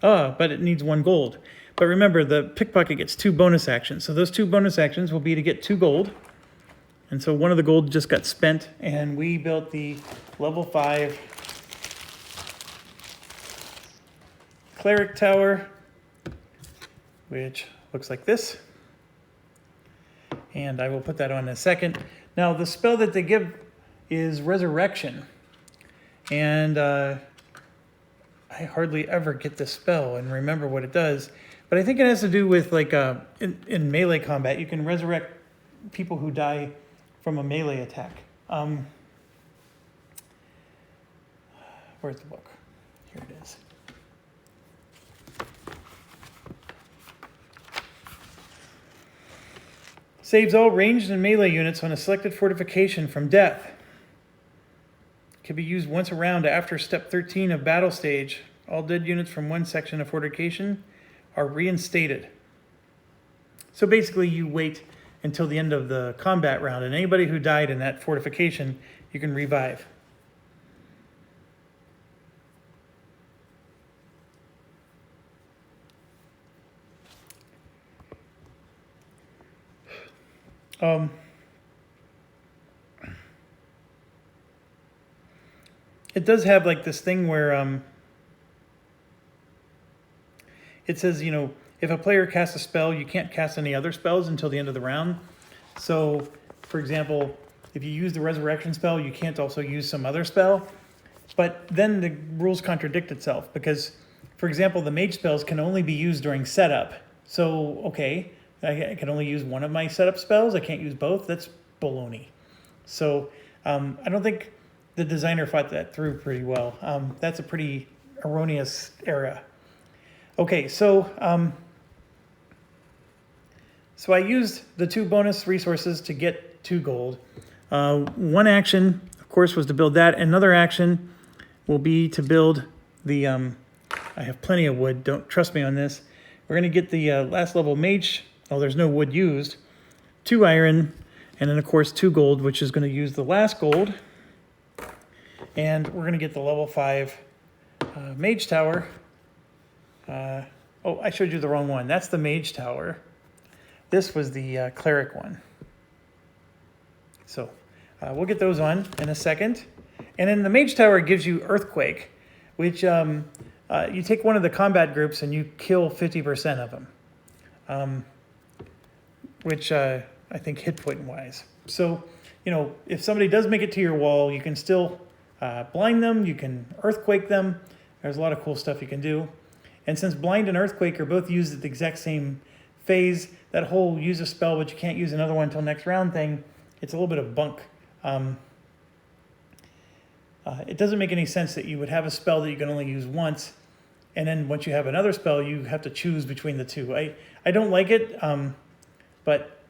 But it needs 1 gold. But remember, the pickpocket gets 2 bonus actions. So those 2 bonus actions will be to get 2 gold. And so 1 of the gold just got spent, and we built the level 5 cleric tower, which looks like this. And I will put that on in a second. Now, the spell that they give is resurrection. And I hardly ever get this spell and remember what it does. But I think it has to do with, like, in melee combat, you can resurrect people who die from a melee attack. Where's the book? Here it is. Saves all ranged and melee units on a selected fortification from death. Can be used once a round after step 13 of battle stage. All dead units from one section of fortification are reinstated. So basically you wait until the end of the combat round, and anybody who died in that fortification, you can revive. It does have like this thing where it says, you know, if a player casts a spell, you can't cast any other spells until the end of the round. So, for example, if you use the resurrection spell, you can't also use some other spell. But then the rules contradict itself because, for example, the mage spells can only be used during setup. So, okay, I can only use one of my setup spells. I can't use both. That's baloney. So I don't think the designer thought that through pretty well. That's a pretty erroneous error. Okay, so I used the 2 bonus resources to get 2 gold. 1 action, of course, was to build that. Another action will be to build the, I have plenty of wood, don't trust me on this. We're going to get the last level mage, oh, there's no wood used, 2 iron, and then, of course, 2 gold, which is going to use the last gold. And we're going to get the level 5 Mage Tower. Oh, I showed you the wrong one. That's the Mage Tower. This was the Cleric one. So we'll get those on in a second. And then the Mage Tower gives you Earthquake, which you take one of the combat groups and you kill 50% of them. which I think hit point wise. So, you know, if somebody does make it to your wall, you can still blind them, you can earthquake them. There's a lot of cool stuff you can do. And since blind and earthquake are both used at the exact same phase, that whole use a spell but you can't use another one until next round thing, it's a little bit of bunk. It doesn't make any sense that you would have a spell that you can only use once, and then once you have another spell, you have to choose between the two. I don't like it, but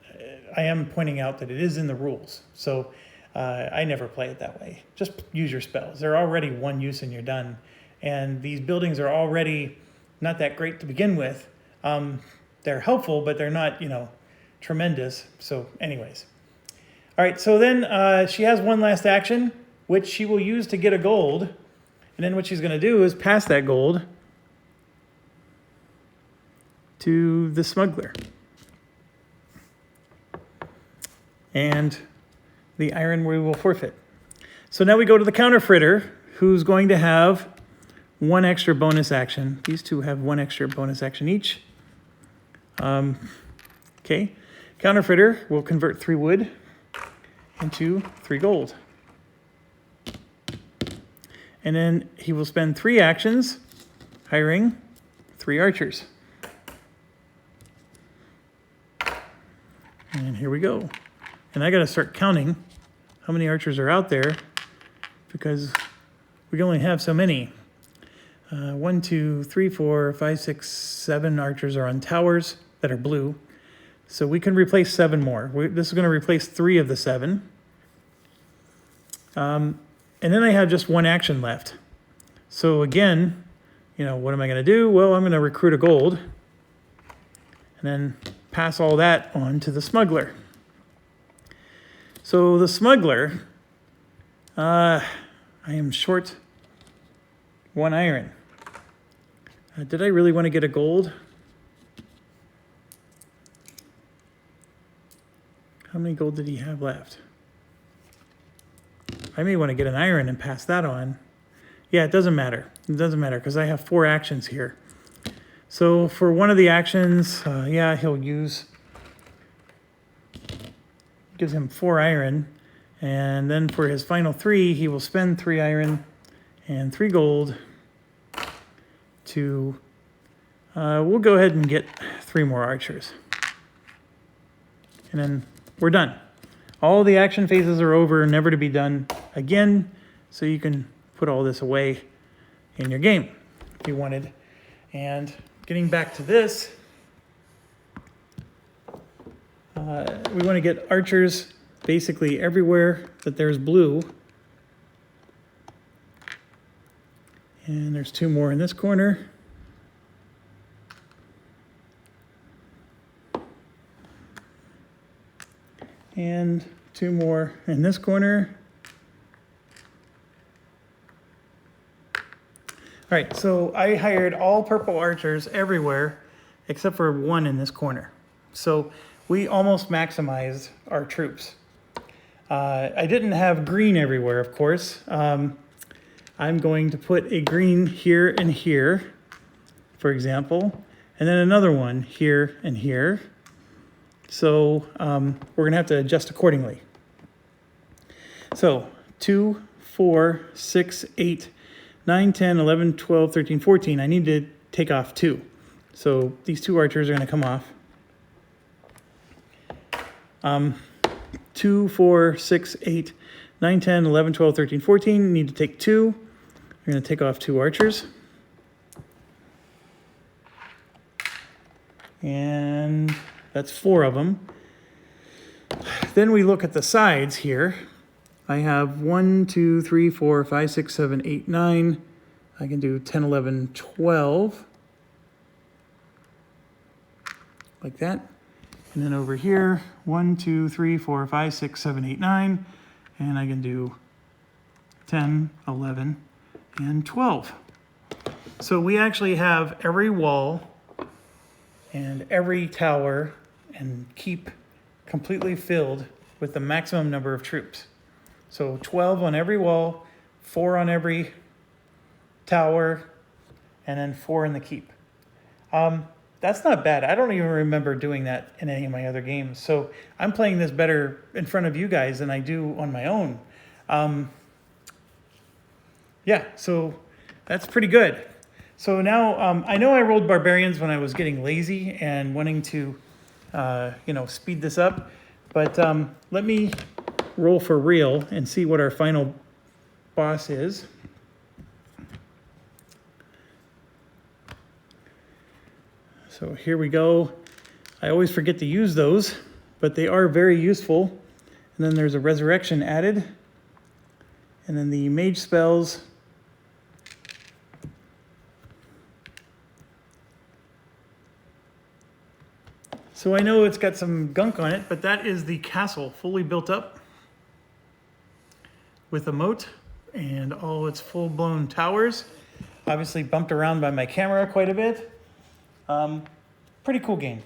I am pointing out that it is in the rules. So I never play it that way. Just use your spells. They're already one use and you're done. And these buildings are already not that great to begin with. They're helpful, but they're not, you know, tremendous. So anyways. All right, so then she has one last action, which she will use to get a gold. And then what she's going to do is pass that gold to the smuggler. And the iron we will forfeit. So now we go to the counterfeiter, who's going to have one extra bonus action. These two have one extra bonus action each. Okay, counterfeiter will convert 3 wood into 3 gold. And then he will spend 3 actions hiring 3 archers. And here we go. And I got to start counting how many archers are out there because we only have so many. 1, 2, 3, 4, 5, 6, 7 archers are on towers that are blue. So we can replace 7 more. This is going to replace 3 of the 7. And then I have just 1 action left. So again, you know, what am I going to do? Well, I'm going to recruit a gold and then pass all that on to the smuggler. So the smuggler, I am short 1 iron. Did I really want to get a gold? How many gold did he have left? I may want to get an iron and pass that on. Yeah, it doesn't matter. It doesn't matter because I have 4 actions here. So for one of the actions, yeah, he'll use, gives him 4 iron. And then for his final 3, he will spend 3 iron and 3 gold to, we'll go ahead and get 3 more archers. And then we're done. All the action phases are over, never to be done again. So you can put all this away in your game if you wanted. And getting back to this, we want to get archers basically everywhere that there's blue. And there's 2 more in this corner. And 2 more in this corner. All right, so I hired all purple archers everywhere except for 1 in this corner. So we almost maximized our troops. I didn't have green everywhere, of course. I'm going to put a green here and here, for example, and then another one here and here. So we're going to have to adjust accordingly. So 2, 4, 6, 8, 9, 10, 11, 12, 13, 14. I need to take off 2. So these 2 archers are going to come off. 2, 4, 6, 8, 9, 10, 11, 12, 13, 14. Need to take 2. We're going to take off 2 archers. And that's 4 of them. Then we look at the sides here. I have 1, 2, 3, 4, 5, 6, 7, 8, 9. I can do 10, 11, 12. Like that. And then over here, 1, 2, 3, 4, 5, 6, 7, 8, 9. And I can do 10, 11, and 12. So we actually have every wall and every tower and keep completely filled with the maximum number of troops. So 12 on every wall, 4 on every tower, and then 4 in the keep. That's not bad. I don't even remember doing that in any of my other games. So I'm playing this better in front of you guys than I do on my own. Yeah, so that's pretty good. So now I know I rolled barbarians when I was getting lazy and wanting to, speed this up. But let me roll for real and see what our final boss is. So here we go. I always forget to use those, but they are very useful. And then there's a resurrection added. And then the mage spells. So I know it's got some gunk on it, but that is the castle fully built up with a moat and all its full-blown towers. Obviously bumped around by my camera quite a bit. Pretty cool game.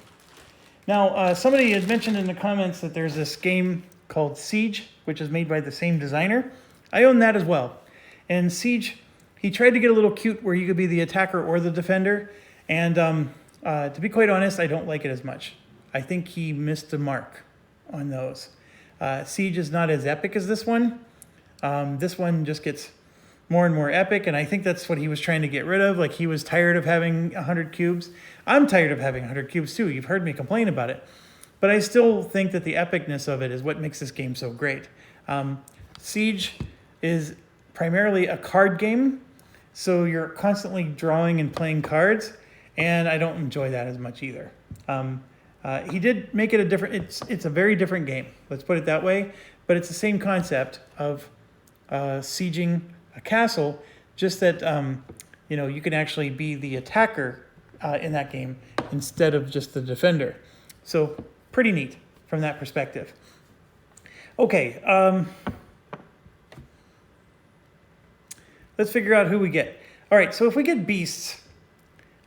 Now, somebody had mentioned in the comments that there's this game called Siege, which is made by the same designer. I own that as well. And Siege, he tried to get a little cute where you could be the attacker or the defender. And to be quite honest, I don't like it as much. I think he missed the mark on those. Siege is not as epic as this one. This one just gets more and more epic, and I think that's what he was trying to get rid of. Like, he was tired of having 100 cubes. I'm tired of having 100 cubes too. You've heard me complain about it. But I still think that the epicness of it is what makes this game so great. Siege is primarily a card game, so you're constantly drawing and playing cards, and I don't enjoy that as much either. He did make it a different, it's a very different game, let's put it that way, but it's the same concept of sieging a castle, just that you can actually be the attacker in that game instead of just the defender. So pretty neat from that perspective. Okay, let's figure out who we get. All right, so if we get beasts,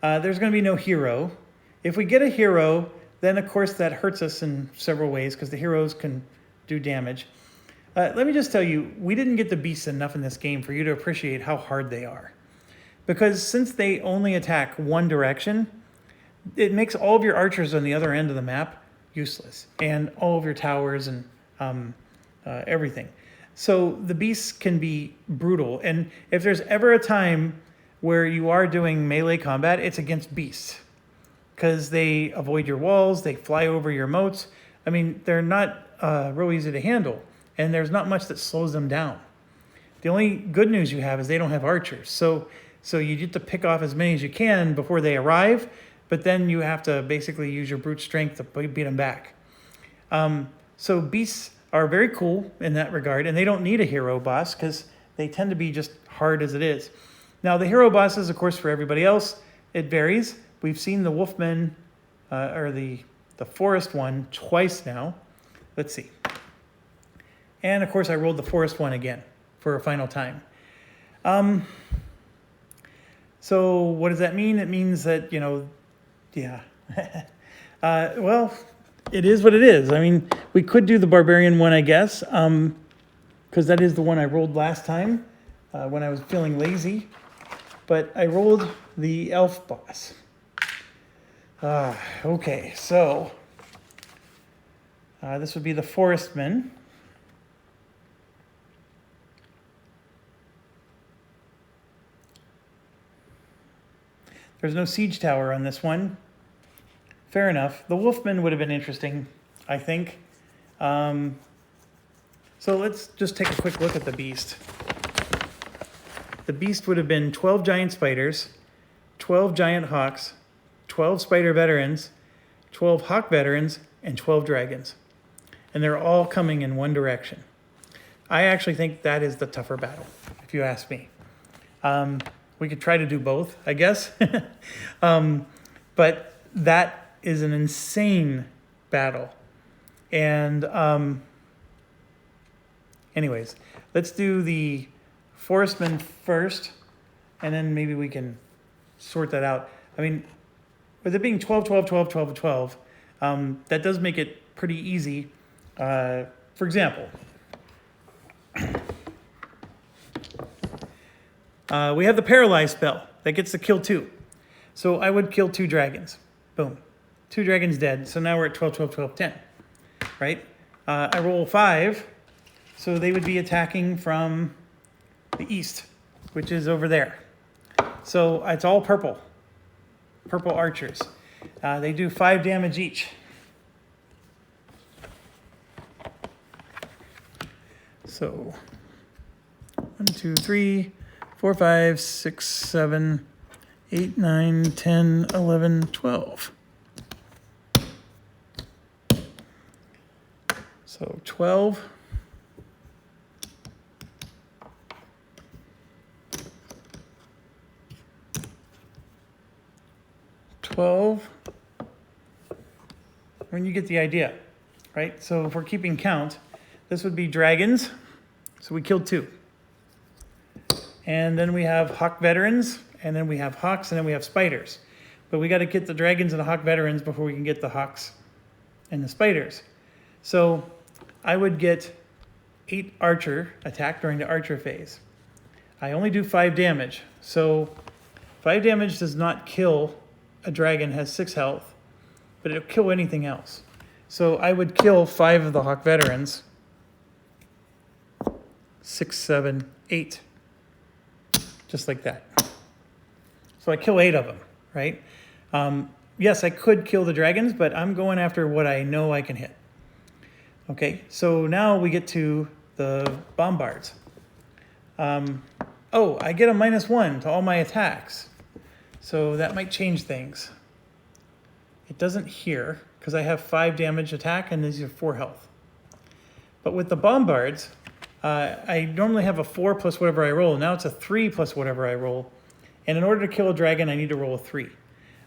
there's going to be no hero. If we get a hero, then of course that hurts us in several ways because the heroes can do damage. Let me just tell you, we didn't get the beasts enough in this game for you to appreciate how hard they are. Because since they only attack one direction, it makes all of your archers on the other end of the map useless, and all of your towers and everything. So the beasts can be brutal, and if there's ever a time where you are doing melee combat, it's against beasts. Because they avoid your walls, they fly over your moats. I mean, they're not real easy to handle. And there's not much that slows them down. The only good news you have is they don't have archers. So you get to pick off as many as you can before they arrive, but then you have to basically use your brute strength to beat them back. So beasts are very cool in that regard, and they don't need a hero boss because they tend to be just hard as it is. Now, the hero bosses, of course, for everybody else, it varies. We've seen the Wolfmen, or the Forest one twice now. Let's see. And of course, I rolled the Forest one again for a final time. So what does that mean? It means that, yeah. Well, it is what it is. I mean, we could do the Barbarian one, I guess, because that is the one I rolled last time when I was feeling lazy. But I rolled the Elf boss. Okay, so this would be the Forestmen. There's no siege tower on this one. Fair enough. The Wolfmen would have been interesting, I think. So let's just take a quick look at the beast. The beast would have been 12 giant spiders, 12 giant hawks, 12 spider veterans, 12 hawk veterans, and 12 dragons. And they're all coming in one direction. I actually think that is the tougher battle, if you ask me. We could try to do both, I guess. But that is an insane battle. And anyways, let's do the Forestmen first, and then maybe we can sort that out. I mean, with it being 12, 12, 12, 12, 12, that does make it pretty easy. For example, we have the Paralyze spell that gets to kill 2. So I would kill 2 dragons. Boom. 2 dragons dead. So now we're at 12, 12, 12, 10. Right? I roll 5. So they would be attacking from the east, which is over there. So it's all purple. Purple archers. They do 5 damage each. So 1, 2, 3, 4, 5, 6, 7, 8, 9, 10, 11, 12. So 12. When you get the idea, right? So if we're keeping count, this would be dragons. So we killed 2. And then we have hawk veterans, and then we have hawks, and then we have spiders. But we got to get the dragons and the hawk veterans before we can get the hawks and the spiders. So I would get 8 archer attack during the archer phase. I only do 5 damage. So 5 damage does not kill a dragon, has 6 health, but it'll kill anything else. So I would kill 5 of the hawk veterans. 6, 7, 8. Just like that. So I kill 8 of them, right? Yes, I could kill the dragons, but I'm going after what I know I can hit. Okay, so now we get to the Bombards. Oh, I get a -1 to all my attacks. So that might change things. It doesn't here, because I have 5 damage attack, and these are 4 health. But with the Bombards, I normally have a 4 plus whatever I roll. Now it's a 3 plus whatever I roll. And in order to kill a dragon, I need to roll a 3.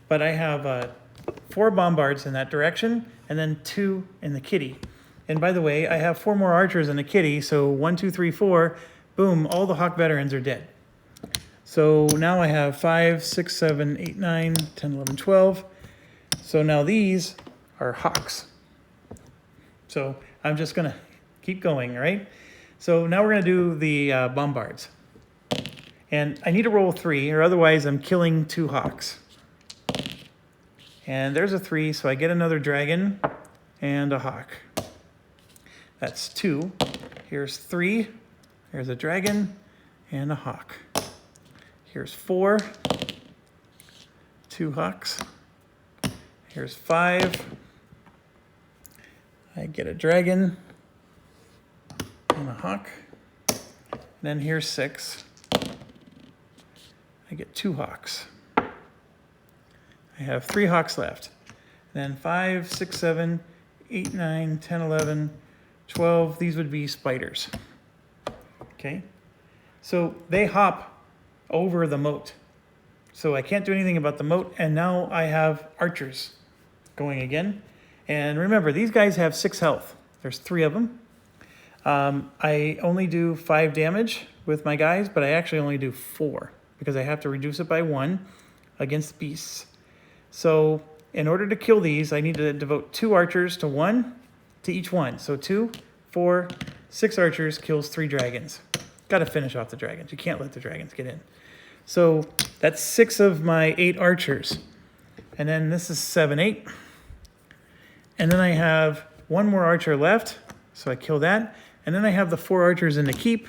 But I have 4 Bombards in that direction, and then 2 in the kitty. And by the way, I have 4 more archers in the kitty, so 1, 2, 3, 4, boom, all the hawk veterans are dead. So now I have 5, 6, 7, 8, 9, 10, 11, 12. So now these are hawks. So I'm just going to keep going, right? So now we're going to do the Bombards. And I need to roll 3, or otherwise I'm killing 2 hawks. And there's a 3, so I get another dragon and a hawk. That's 2. Here's 3. There's a dragon and a hawk. Here's 4. 2 hawks. Here's 5. I get a dragon and a hawk. And then here's 6. I get 2 hawks. I have 3 hawks left. And then 5, 6, 7, 8, 9, 10, 11, 12. These would be spiders. Okay? So they hop over the moat. So I can't do anything about the moat. And now I have archers going again. And remember, these guys have 6 health. There's 3 of them. I only do 5 damage with my guys, but I actually only do 4 because I have to reduce it by 1 against beasts. So in order to kill these, I need to devote 2 archers to each one. So 2, 4, 6 archers kills 3 dragons. Got to finish off the dragons. You can't let the dragons get in. So that's 6 of my 8 archers. And then this is 7, 8. And then I have 1 more archer left. So I kill that. And then I have the 4 archers in the keep.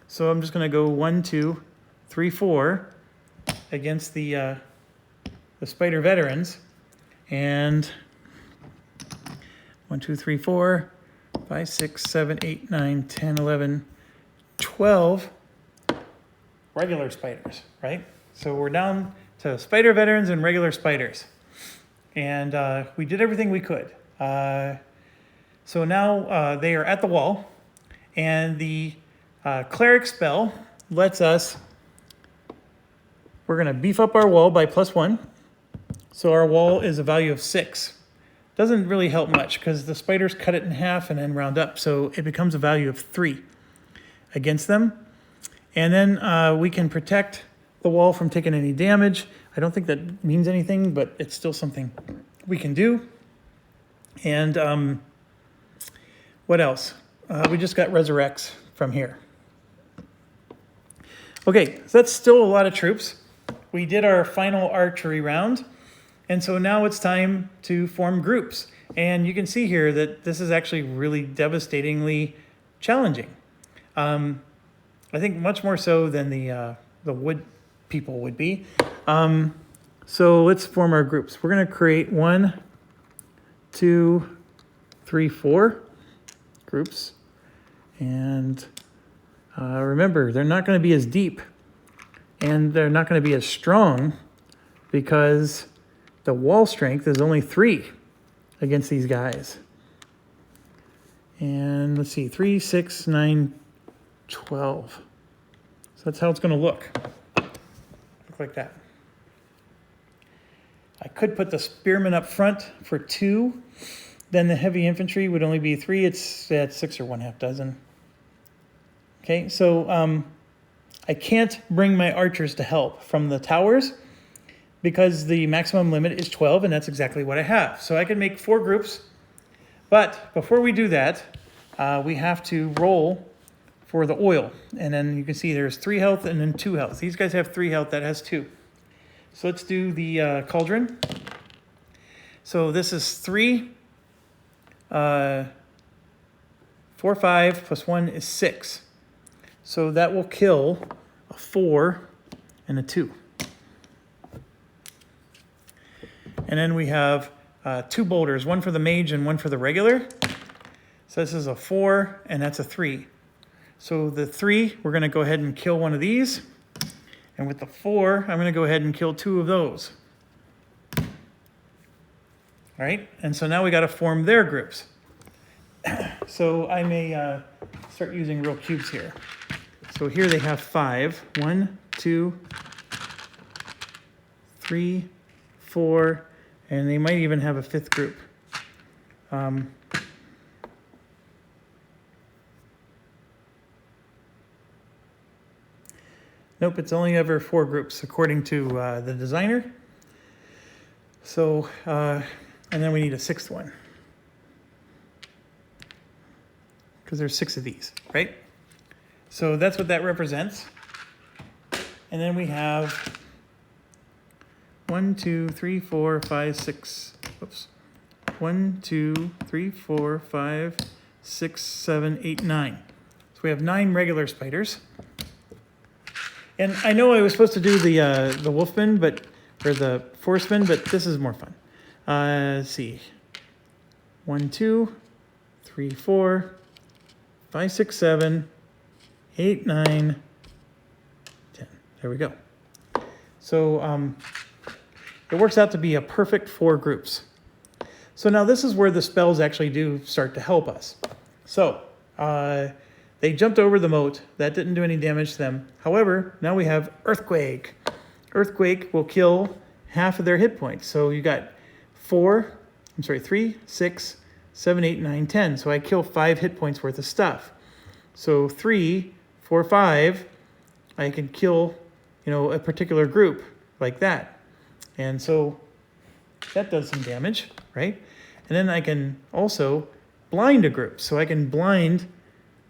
So I'm just going to go 1, 2, 3, 4 against the spider veterans. And 1, 2, 3, 4, 5, 6, 7, 8, 9, 10, 11, 12 regular spiders, right? So we're down to spider veterans and regular spiders. And we did everything we could. So now they are at the wall. And the cleric spell lets us, we're going to beef up our wall by +1. So our wall is a value of 6. Doesn't really help much because the spiders cut it in half and then round up. So it becomes a value of 3 against them. And then we can protect the wall from taking any damage. I don't think that means anything, but it's still something we can do. And what else? We just got resurrects from here. Okay, so that's still a lot of troops. We did our final archery round, And so now it's time to form groups. And you can see here that this is actually really devastatingly challenging. I think much more so than the wood people would be. So let's form our groups. We're going to create 1, 2, 3, 4 groups. And remember, they're not going to be as deep and they're not going to be as strong because the wall strength is only 3 against these guys. And let's see, 3, 6, 9, 12. So that's how it's going to look like that. I could put the spearmen up front for 2. Then the heavy infantry would only be 3. It's at 6 or 1/2 dozen. Okay, so I can't bring my archers to help from the towers because the maximum limit is 12, and that's exactly what I have. So I can make 4 groups, but before we do that, we have to roll for the oil. And then you can see there's 3 health and then 2 health. These guys have 3 health, that has 2. So let's do the cauldron. So this is 3, 4, 5 plus 1 is 6. So that will kill a 4 and a 2. And then we have 2 boulders, one for the mage and one for the regular. So this is a 4 and that's a 3. So the 3, we're going to go ahead and kill one of these. And with the 4, I'm going to go ahead and kill 2 of those. All right, and so now we got to form their groups. So I may start using real cubes here. So here they have 5. 1, 2, 3, 4, and they might even have a 5th group. Nope, it's only ever 4 groups according to the designer. So, and then we need a 6th one. Because there's 6 of these, right? So that's what that represents. And then we have 1, 2, 3, 4, 5, 6. Oops. 1, 2, 3, 4, 5, 6, 7, 8, 9. So we have 9 regular spiders. And I know I was supposed to do the wolfmen, or the forestmen, but this is more fun. Let's see. 1, 2, 3, 4, 5, 6, 7, 8, 9, 10. There we go. So it works out to be a perfect 4 groups. So now this is where the spells actually do start to help us. So they jumped over the moat. That didn't do any damage to them. However, now we have Earthquake. Earthquake will kill half of their hit points. So you got 3, 6, 7, 8, 9, 10. So I kill 5 hit points worth of stuff. So 3, 4, 5, I can kill, a particular group like that. And so that does some damage, right? And then I can also blind a group. So I can blind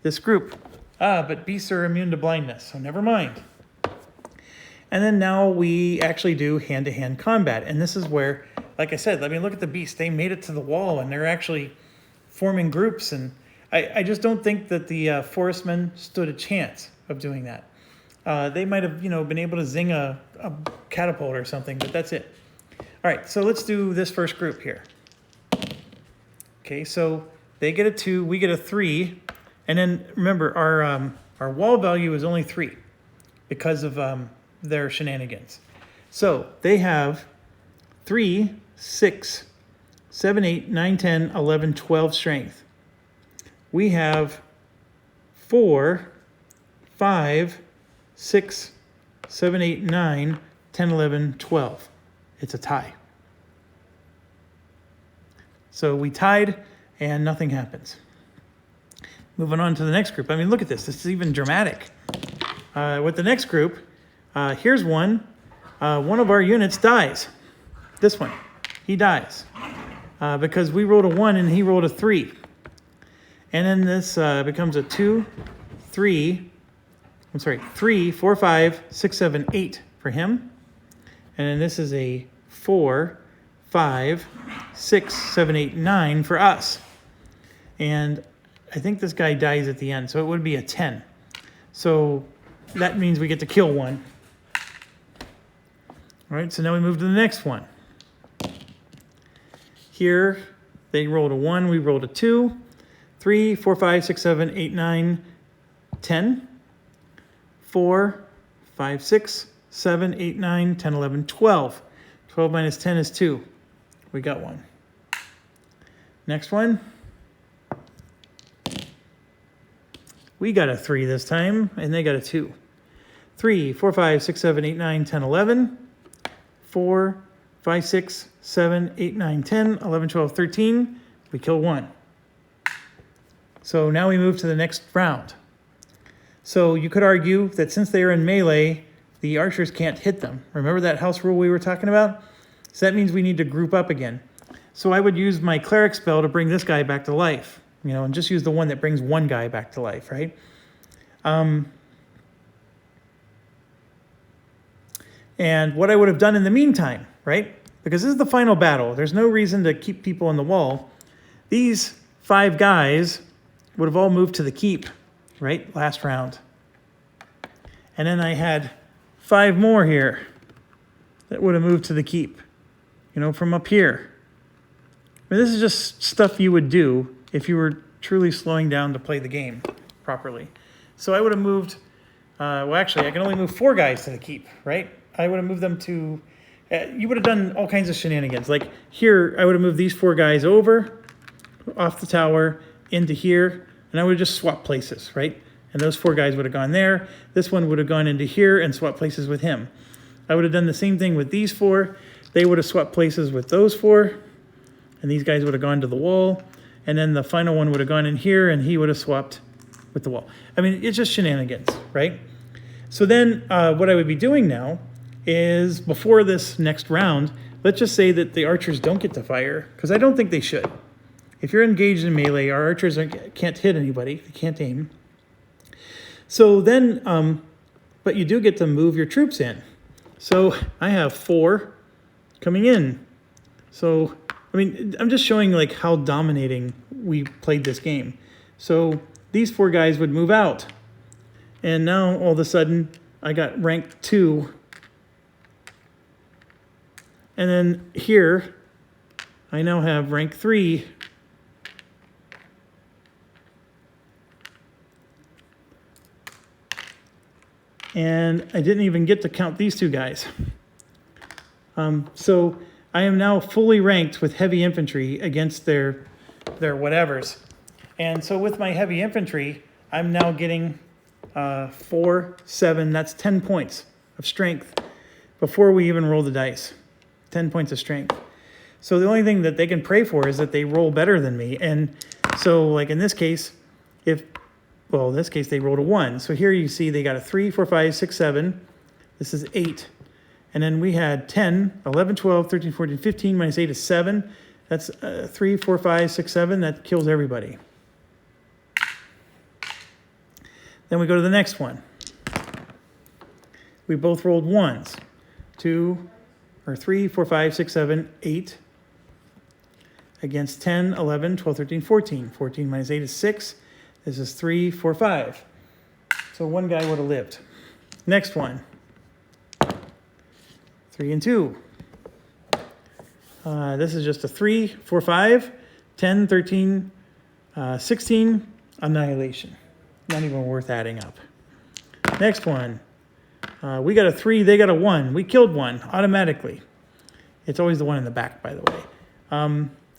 this group. But beasts are immune to blindness, so never mind. And then now we actually do hand-to-hand combat. And this is where, like I said, look at the beasts. They made it to the wall and they're actually forming groups. And I just don't think that the forestmen stood a chance of doing that. They might have, been able to zing a catapult or something, but that's it. All right, so let's do this first group here. Okay, so they get a 2, we get a 3. And then remember, our wall value is only 3 because of their shenanigans. So they have 3, 6, 7, 8, 9, 10, 11, 12 strength. We have 4, 5, 6, 7, 8, 9, 10, 11, 12. It's a tie. So we tied and nothing happens. Moving on to the next group. Look at this. This is even dramatic. With the next group, here's one. One of our units dies. This one. He dies. Because we rolled a 1 and he rolled a 3. And then this becomes a 2, 3, 4, 5, 6, 7, 8 for him. And then this is a 4, 5, 6, 7, 8, 9 for us. And I think this guy dies at the end, so it would be a 10. So that means we get to kill one. All right, so now we move to the next one. Here, they rolled a 1, we rolled a 2, 3, 4, 5, 6, 7, 8, 9, 10, 4, 5, 6, 7, 8, 9, 10, 11, 12. 12 minus 10 is 2. We got one. Next one. We got a 3 this time, and they got a 2. 3, 4, 5, 6, 7, 8, 9, 10, 11. 4, 5, 6, 7, 8, 9, 10, 11, 12, 13. We kill one. So now we move to the next round. So you could argue that since they are in melee, the archers can't hit them. Remember that house rule we were talking about? So that means we need to group up again. So I would use my cleric spell to bring this guy back to life, and just use the one that brings one guy back to life, right? And what I would have done in the meantime, right? Because this is the final battle. There's no reason to keep people on the wall. These 5 guys would have all moved to the keep, right? Last round. And then I had 5 more here that would have moved to the keep, from up here. I mean, this is just stuff you would do if you were truly slowing down to play the game properly. So I would have moved, actually, I can only move 4 guys to the keep, right? I would have moved them to, you would have done all kinds of shenanigans. Like here, I would have moved these 4 guys over, off the tower, into here, and I would have just swapped places, right? And those 4 guys would have gone there. This one would have gone into here and swapped places with him. I would have done the same thing with these 4. They would have swapped places with those 4, and these guys would have gone to the wall. And then the final one would have gone in here, and he would have swapped with the wall. I mean, it's just shenanigans, right? So then what I would be doing now is, before this next round, let's just say that the archers don't get to fire, because I don't think they should. If you're engaged in melee, our archers can't hit anybody. They can't aim. So then, but you do get to move your troops in. So I have 4 coming in. So, I mean, I'm just showing like how dominating we played this game. So these 4 guys would move out. And now all of a sudden I got rank 2. And then here I now have rank 3. And I didn't even get to count these 2 guys. So I am now fully ranked with heavy infantry against their whatevers. And so with my heavy infantry, I'm now getting 4, 7, that's 10 points of strength before we even roll the dice. 10 points of strength. So the only thing that they can pray for is that they roll better than me. And so like in this case, in this case they rolled a 1. So here you see they got a 3, 4, 5, 6, 7. This is 8. And then we had 10, 11, 12, 13, 14, 15, minus 8 is 7. That's 3, 4, 5, 6, 7. That kills everybody. Then we go to the next one. We both rolled 1s. 3, 4, 5, 6, 7, 8. Against 10, 11, 12, 13, 14. 14 minus 8 is 6. This is 3, 4, 5. So one guy would have lived. Next one. 3 and 2. This is just a 3, 4, 5, 10, 13, 16, annihilation. Not even worth adding up. Next one. We got a 3, they got a 1. We killed one automatically. It's always the one in the back, by the way.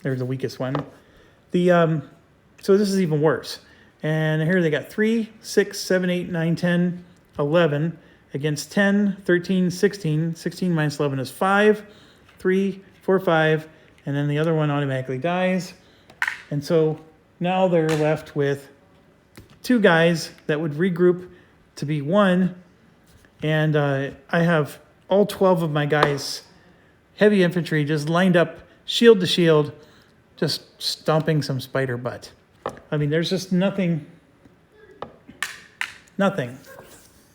There's the weakest one. So this is even worse. And here they got 3, 6, 7, 8, 9, 10, 11. Against 10, 13, 16. 16 minus 11 is 5. 3, 4, 5. And then the other one automatically dies. And so now they're left with 2 guys that would regroup to be 1. And I have all 12 of my guys, heavy infantry, just lined up, shield to shield, just stomping some spider butt. I mean, there's just nothing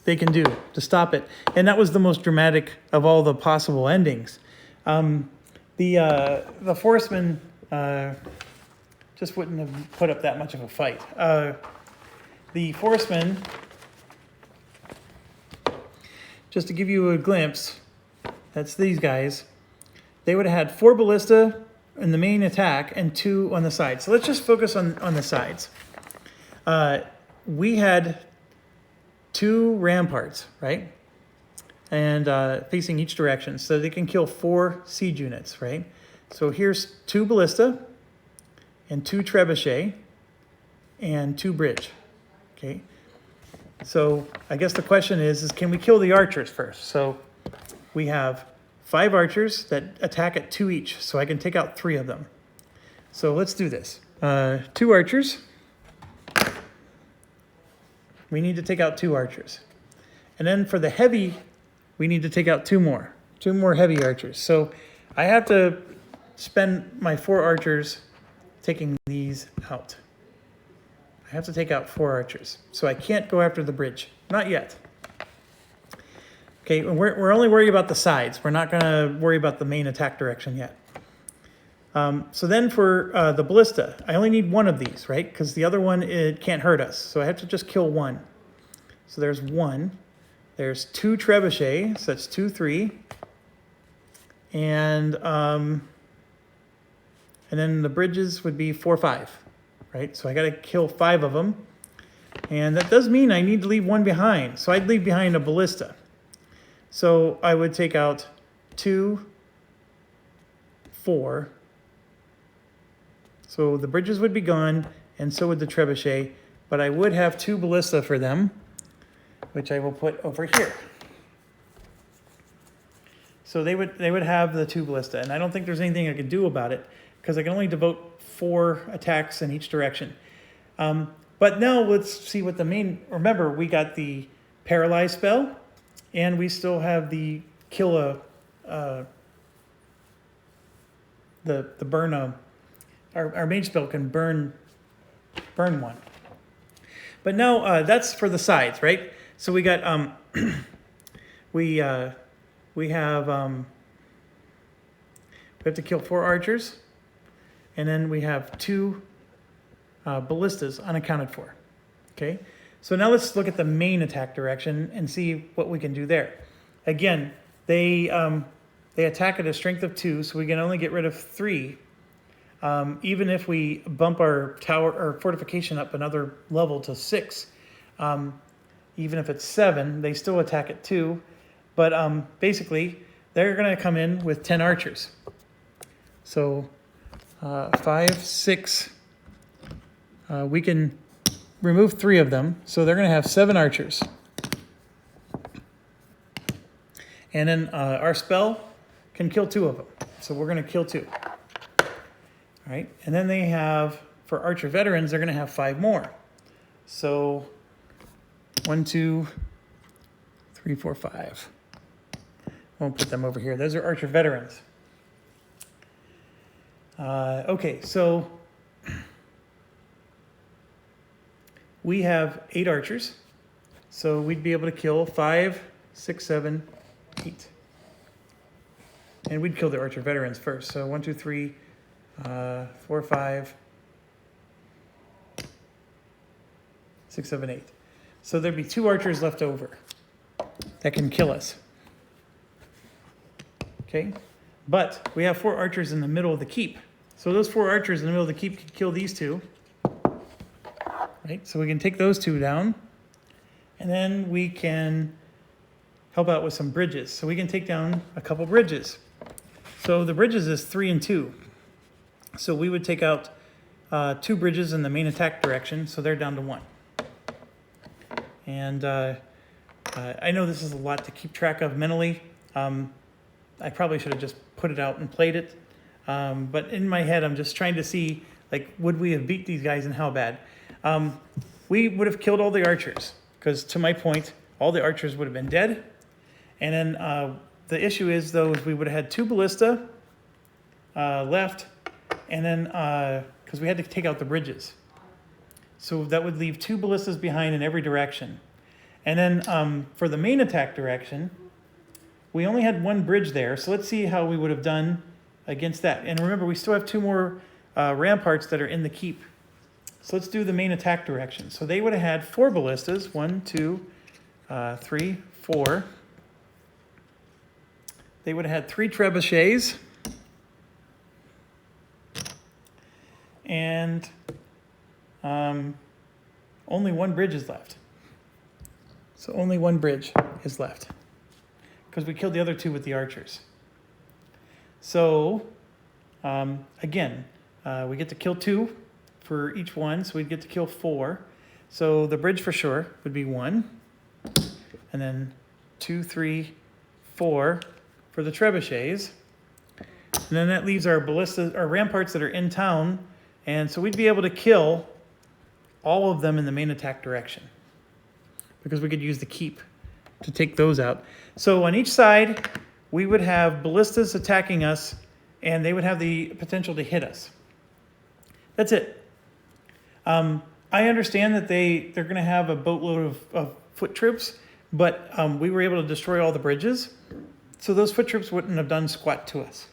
they can do to stop it. And that was the most dramatic of all the possible endings. The forestmen just wouldn't have put up that much of a fight. The forestmen, just to give you a glimpse, that's these guys. They would have had 4 ballista in the main attack and 2 on the side. So let's just focus on the sides. We had 2 ramparts, right? And facing each direction, so they can kill 4 siege units, right? So here's 2 ballista and 2 trebuchet and 2 bridge, okay? So I guess the question is can we kill the archers first? So we have 5 archers that attack at 2 each, so I can take out 3 of them. So let's do this. 2 archers. We need to take out 2 archers. And then for the heavy, we need to take out 2 more. 2 more heavy archers. So I have to spend my 4 archers taking these out. I have to take out 4 archers. So I can't go after the bridge. Not yet. Okay, we're only worried about the sides. We're not going to worry about the main attack direction yet. So then for the ballista, I only need 1 of these, right? Because the other one, it can't hurt us. So I have to just kill 1. So there's 1. There's 2 trebuchet, so that's 2, 3. And then the bridges would be 4, 5, right? So I got to kill 5 of them. And that does mean I need to leave 1 behind. So I'd leave behind a ballista. So I would take out 2, 4. So the bridges would be gone, and so would the trebuchet. But I would have 2 ballista for them, which I will put over here. So they would have the 2 ballista, and I don't think there's anything I can do about it because I can only devote 4 attacks in each direction. But now let's see what the main. Remember, we got the paralyze spell, and we still have the kill the burn. Our mage spell can burn 1. But now that's for the sides, right? So we got we have to kill 4 archers, and then we have 2 ballistas unaccounted for. Okay, so now let's look at the main attack direction and see what we can do there. Again, they attack at a strength of 2, so we can only get rid of 3. Even if we bump our tower or fortification up another level to 6, even if it's 7, they still attack at 2. But basically, they're going to come in with 10 archers. So 5, 6. We can remove 3 of them, so they're going to have 7 archers. And then our spell can kill 2 of them, so we're going to kill 2. All right, and then they have, for archer veterans, they're going to have 5 more. So 1, 2, 3, 4, 5. Won't put them over here. Those are archer veterans. Okay, so we have 8 archers. So we'd be able to kill 5, 6, 7, 8. And we'd kill the archer veterans first. So 1, 2, 3, 4, 5, 6, 7, 8. So there'd be 2 archers left over that can kill us. Okay, but we have 4 archers in the middle of the keep. So those 4 archers in the middle of the keep can kill these 2. Right, so we can take those 2 down, and then we can help out with some bridges. So we can take down a couple bridges. So the bridges is 3 and 2. So we would take out 2 bridges in the main attack direction, so they're down to 1. And I know this is a lot to keep track of mentally. I probably should have just put it out and played it. But in my head, I'm just trying to see, like, would we have beat these guys and how bad? We would have killed all the archers, because to my point, all the archers would have been dead. And then the issue is, though, is we would have had 2 ballista left, and then, because we had to take out the bridges. So that would leave 2 ballistas behind in every direction. And then for the main attack direction, we only had 1 bridge there. So let's see how we would have done against that. And remember, we still have 2 more ramparts that are in the keep. So let's do the main attack direction. So they would have had 4 ballistas. 1, 2, 3, 4. They would have had 3 trebuchets. And only 1 bridge is left. So only 1 bridge is left. Because we killed the other 2 with the archers. So, again, we get to kill 2 for each one, so we'd get to kill 4. So the bridge for sure would be 1. And then 2, 3, 4 for the trebuchets. And then that leaves our ballistas, our ramparts that are in town. And so we'd be able to kill all of them in the main attack direction, because we could use the keep to take those out. So on each side, we would have ballistas attacking us, and they would have the potential to hit us. That's it. I understand that they're going to have a boatload of foot troops, but we were able to destroy all the bridges, so those foot troops wouldn't have done squat to us.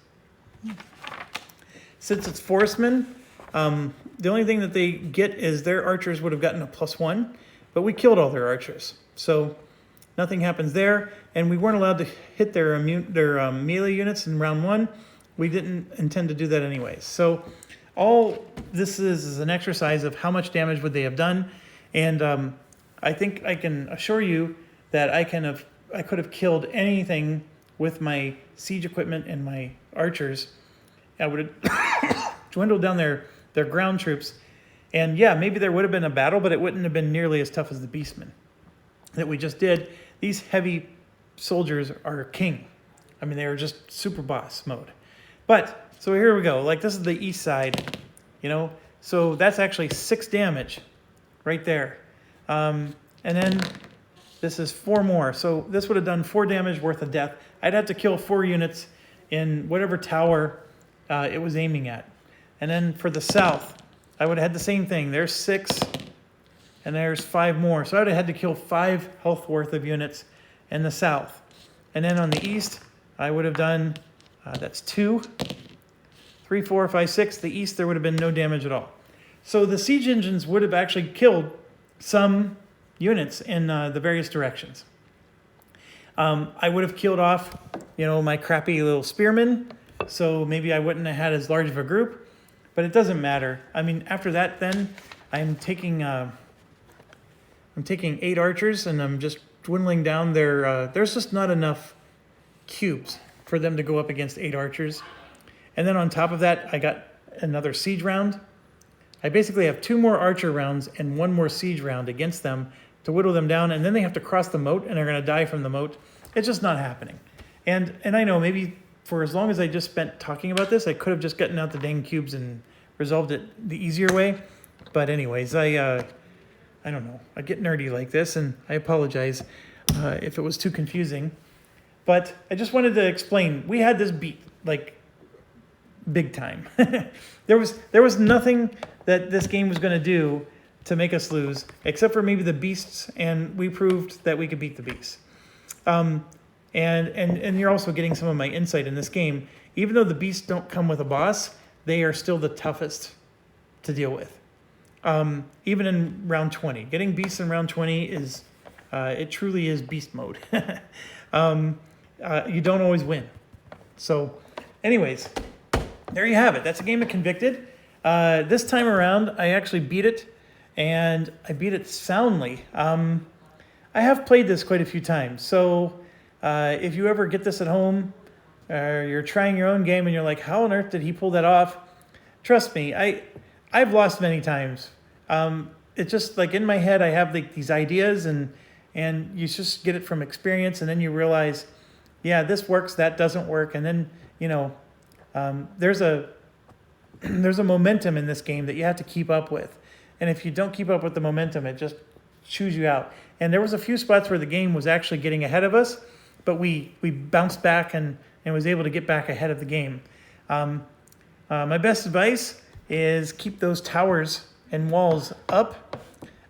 Since it's forestmen, the only thing that they get is their archers would have gotten a +1, but we killed all their archers. So nothing happens there, and we weren't allowed to hit their melee units in round 1. We didn't intend to do that anyways. So all this is an exercise of how much damage would they have done, and I think I can assure you that I could have killed anything with my siege equipment and my archers. I would have dwindled down their ground troops, and yeah, maybe there would have been a battle, but it wouldn't have been nearly as tough as the beastmen that we just did. These heavy soldiers are king. I mean, they are just super boss mode. But so here we go. Like, this is the east side, so that's actually 6 damage right there, and then this is 4 more. So this would have done 4 damage worth of death. I'd have to kill 4 units in whatever tower it was aiming at. And then for the south, I would have had the same thing. There's 6, and there's 5 more. So I would have had to kill 5 health worth of units in the south. And then on the east, I would have done, that's 2, 3, 4, 5, 6. The east, there would have been no damage at all. So the siege engines would have actually killed some units in the various directions. I would have killed off, my crappy little spearmen. So maybe I wouldn't have had as large of a group. But it doesn't matter. I mean, after that, then I'm taking 8 archers, and I'm just dwindling down their. There's just not enough cubes for them to go up against 8 archers. And then on top of that, I got another siege round. I basically have 2 more archer rounds and 1 more siege round against them to whittle them down, and then they have to cross the moat, and they're going to die from the moat. It's just not happening. And I know maybe for as long as I just spent talking about this, I could have just gotten out the dang cubes and resolved it the easier way. But anyways, I don't know. I get nerdy like this, and I apologize if it was too confusing. But I just wanted to explain. We had this beat, like, big time. There was nothing that this game was going to do to make us lose, except for maybe the beasts, and we proved that we could beat the beasts. And you're also getting some of my insight in this game. Even though the beasts don't come with a boss, they are still the toughest to deal with. Even in round 20. Getting beasts in round 20 is, it truly is beast mode. You don't always win. So anyways, there you have it. That's a game of Convicted. This time around, I actually beat it, and I beat it soundly. I have played this quite a few times, so if you ever get this at home, or you're trying your own game and you're like, how on earth did he pull that off? Trust me, I've lost many times. It's just like in my head, I have like these ideas, and you just get it from experience, and then you realize, yeah, this works, that doesn't work, and then there's a momentum in this game that you have to keep up with, and if you don't keep up with the momentum, it just chews you out. And there was a few spots where the game was actually getting ahead of us, but we bounced back and was able to get back ahead of the game. My best advice is keep those towers and walls up.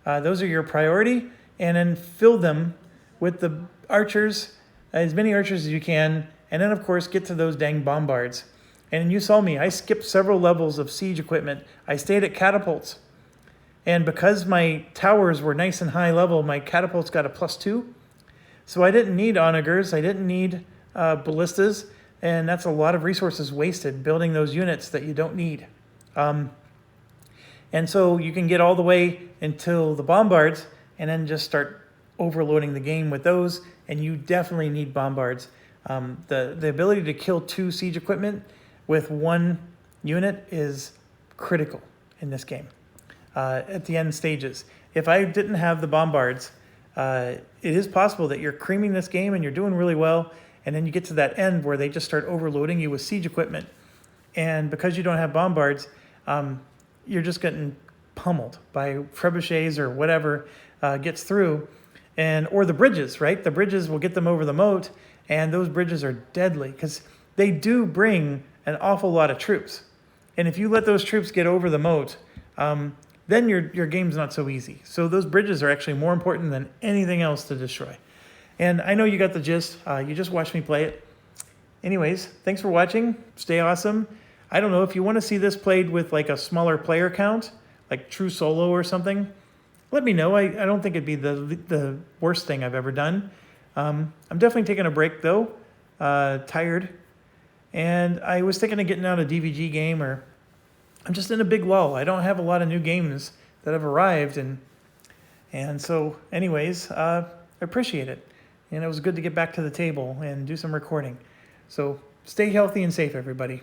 Those are your priority, and then fill them with the archers, as many archers as you can, and then of course get to those dang bombards. And you saw me, I skipped several levels of siege equipment. I stayed at catapults. And because my towers were nice and high level, my catapults got a +2. So I didn't need onagers, I didn't need ballistas, and that's a lot of resources wasted building those units that you don't need. And so you can get all the way until the Bombards and then just start overloading the game with those, and you definitely need Bombards. The ability to kill 2 siege equipment with 1 unit is critical in this game at the end stages. If I didn't have the Bombards, it is possible that you're creaming this game and you're doing really well, and then you get to that end where they just start overloading you with siege equipment. And because you don't have Bombards, you're just getting pummeled by trebuchets or whatever gets through. Or the bridges, right? The bridges will get them over the moat, and those bridges are deadly because they do bring an awful lot of troops. And if you let those troops get over the moat, then your game's not so easy. So those bridges are actually more important than anything else to destroy. And I know you got the gist. You just watched me play it. Anyways, thanks for watching. Stay awesome. I don't know, if you want to see this played with like a smaller player count, like true solo or something, let me know. I don't think it'd be the worst thing I've ever done. I'm definitely taking a break though, tired. And I was thinking of getting out a DVG game, or I'm just in a big lull. I don't have a lot of new games that have arrived. And so anyways, I appreciate it. And it was good to get back to the table and do some recording. So stay healthy and safe, everybody.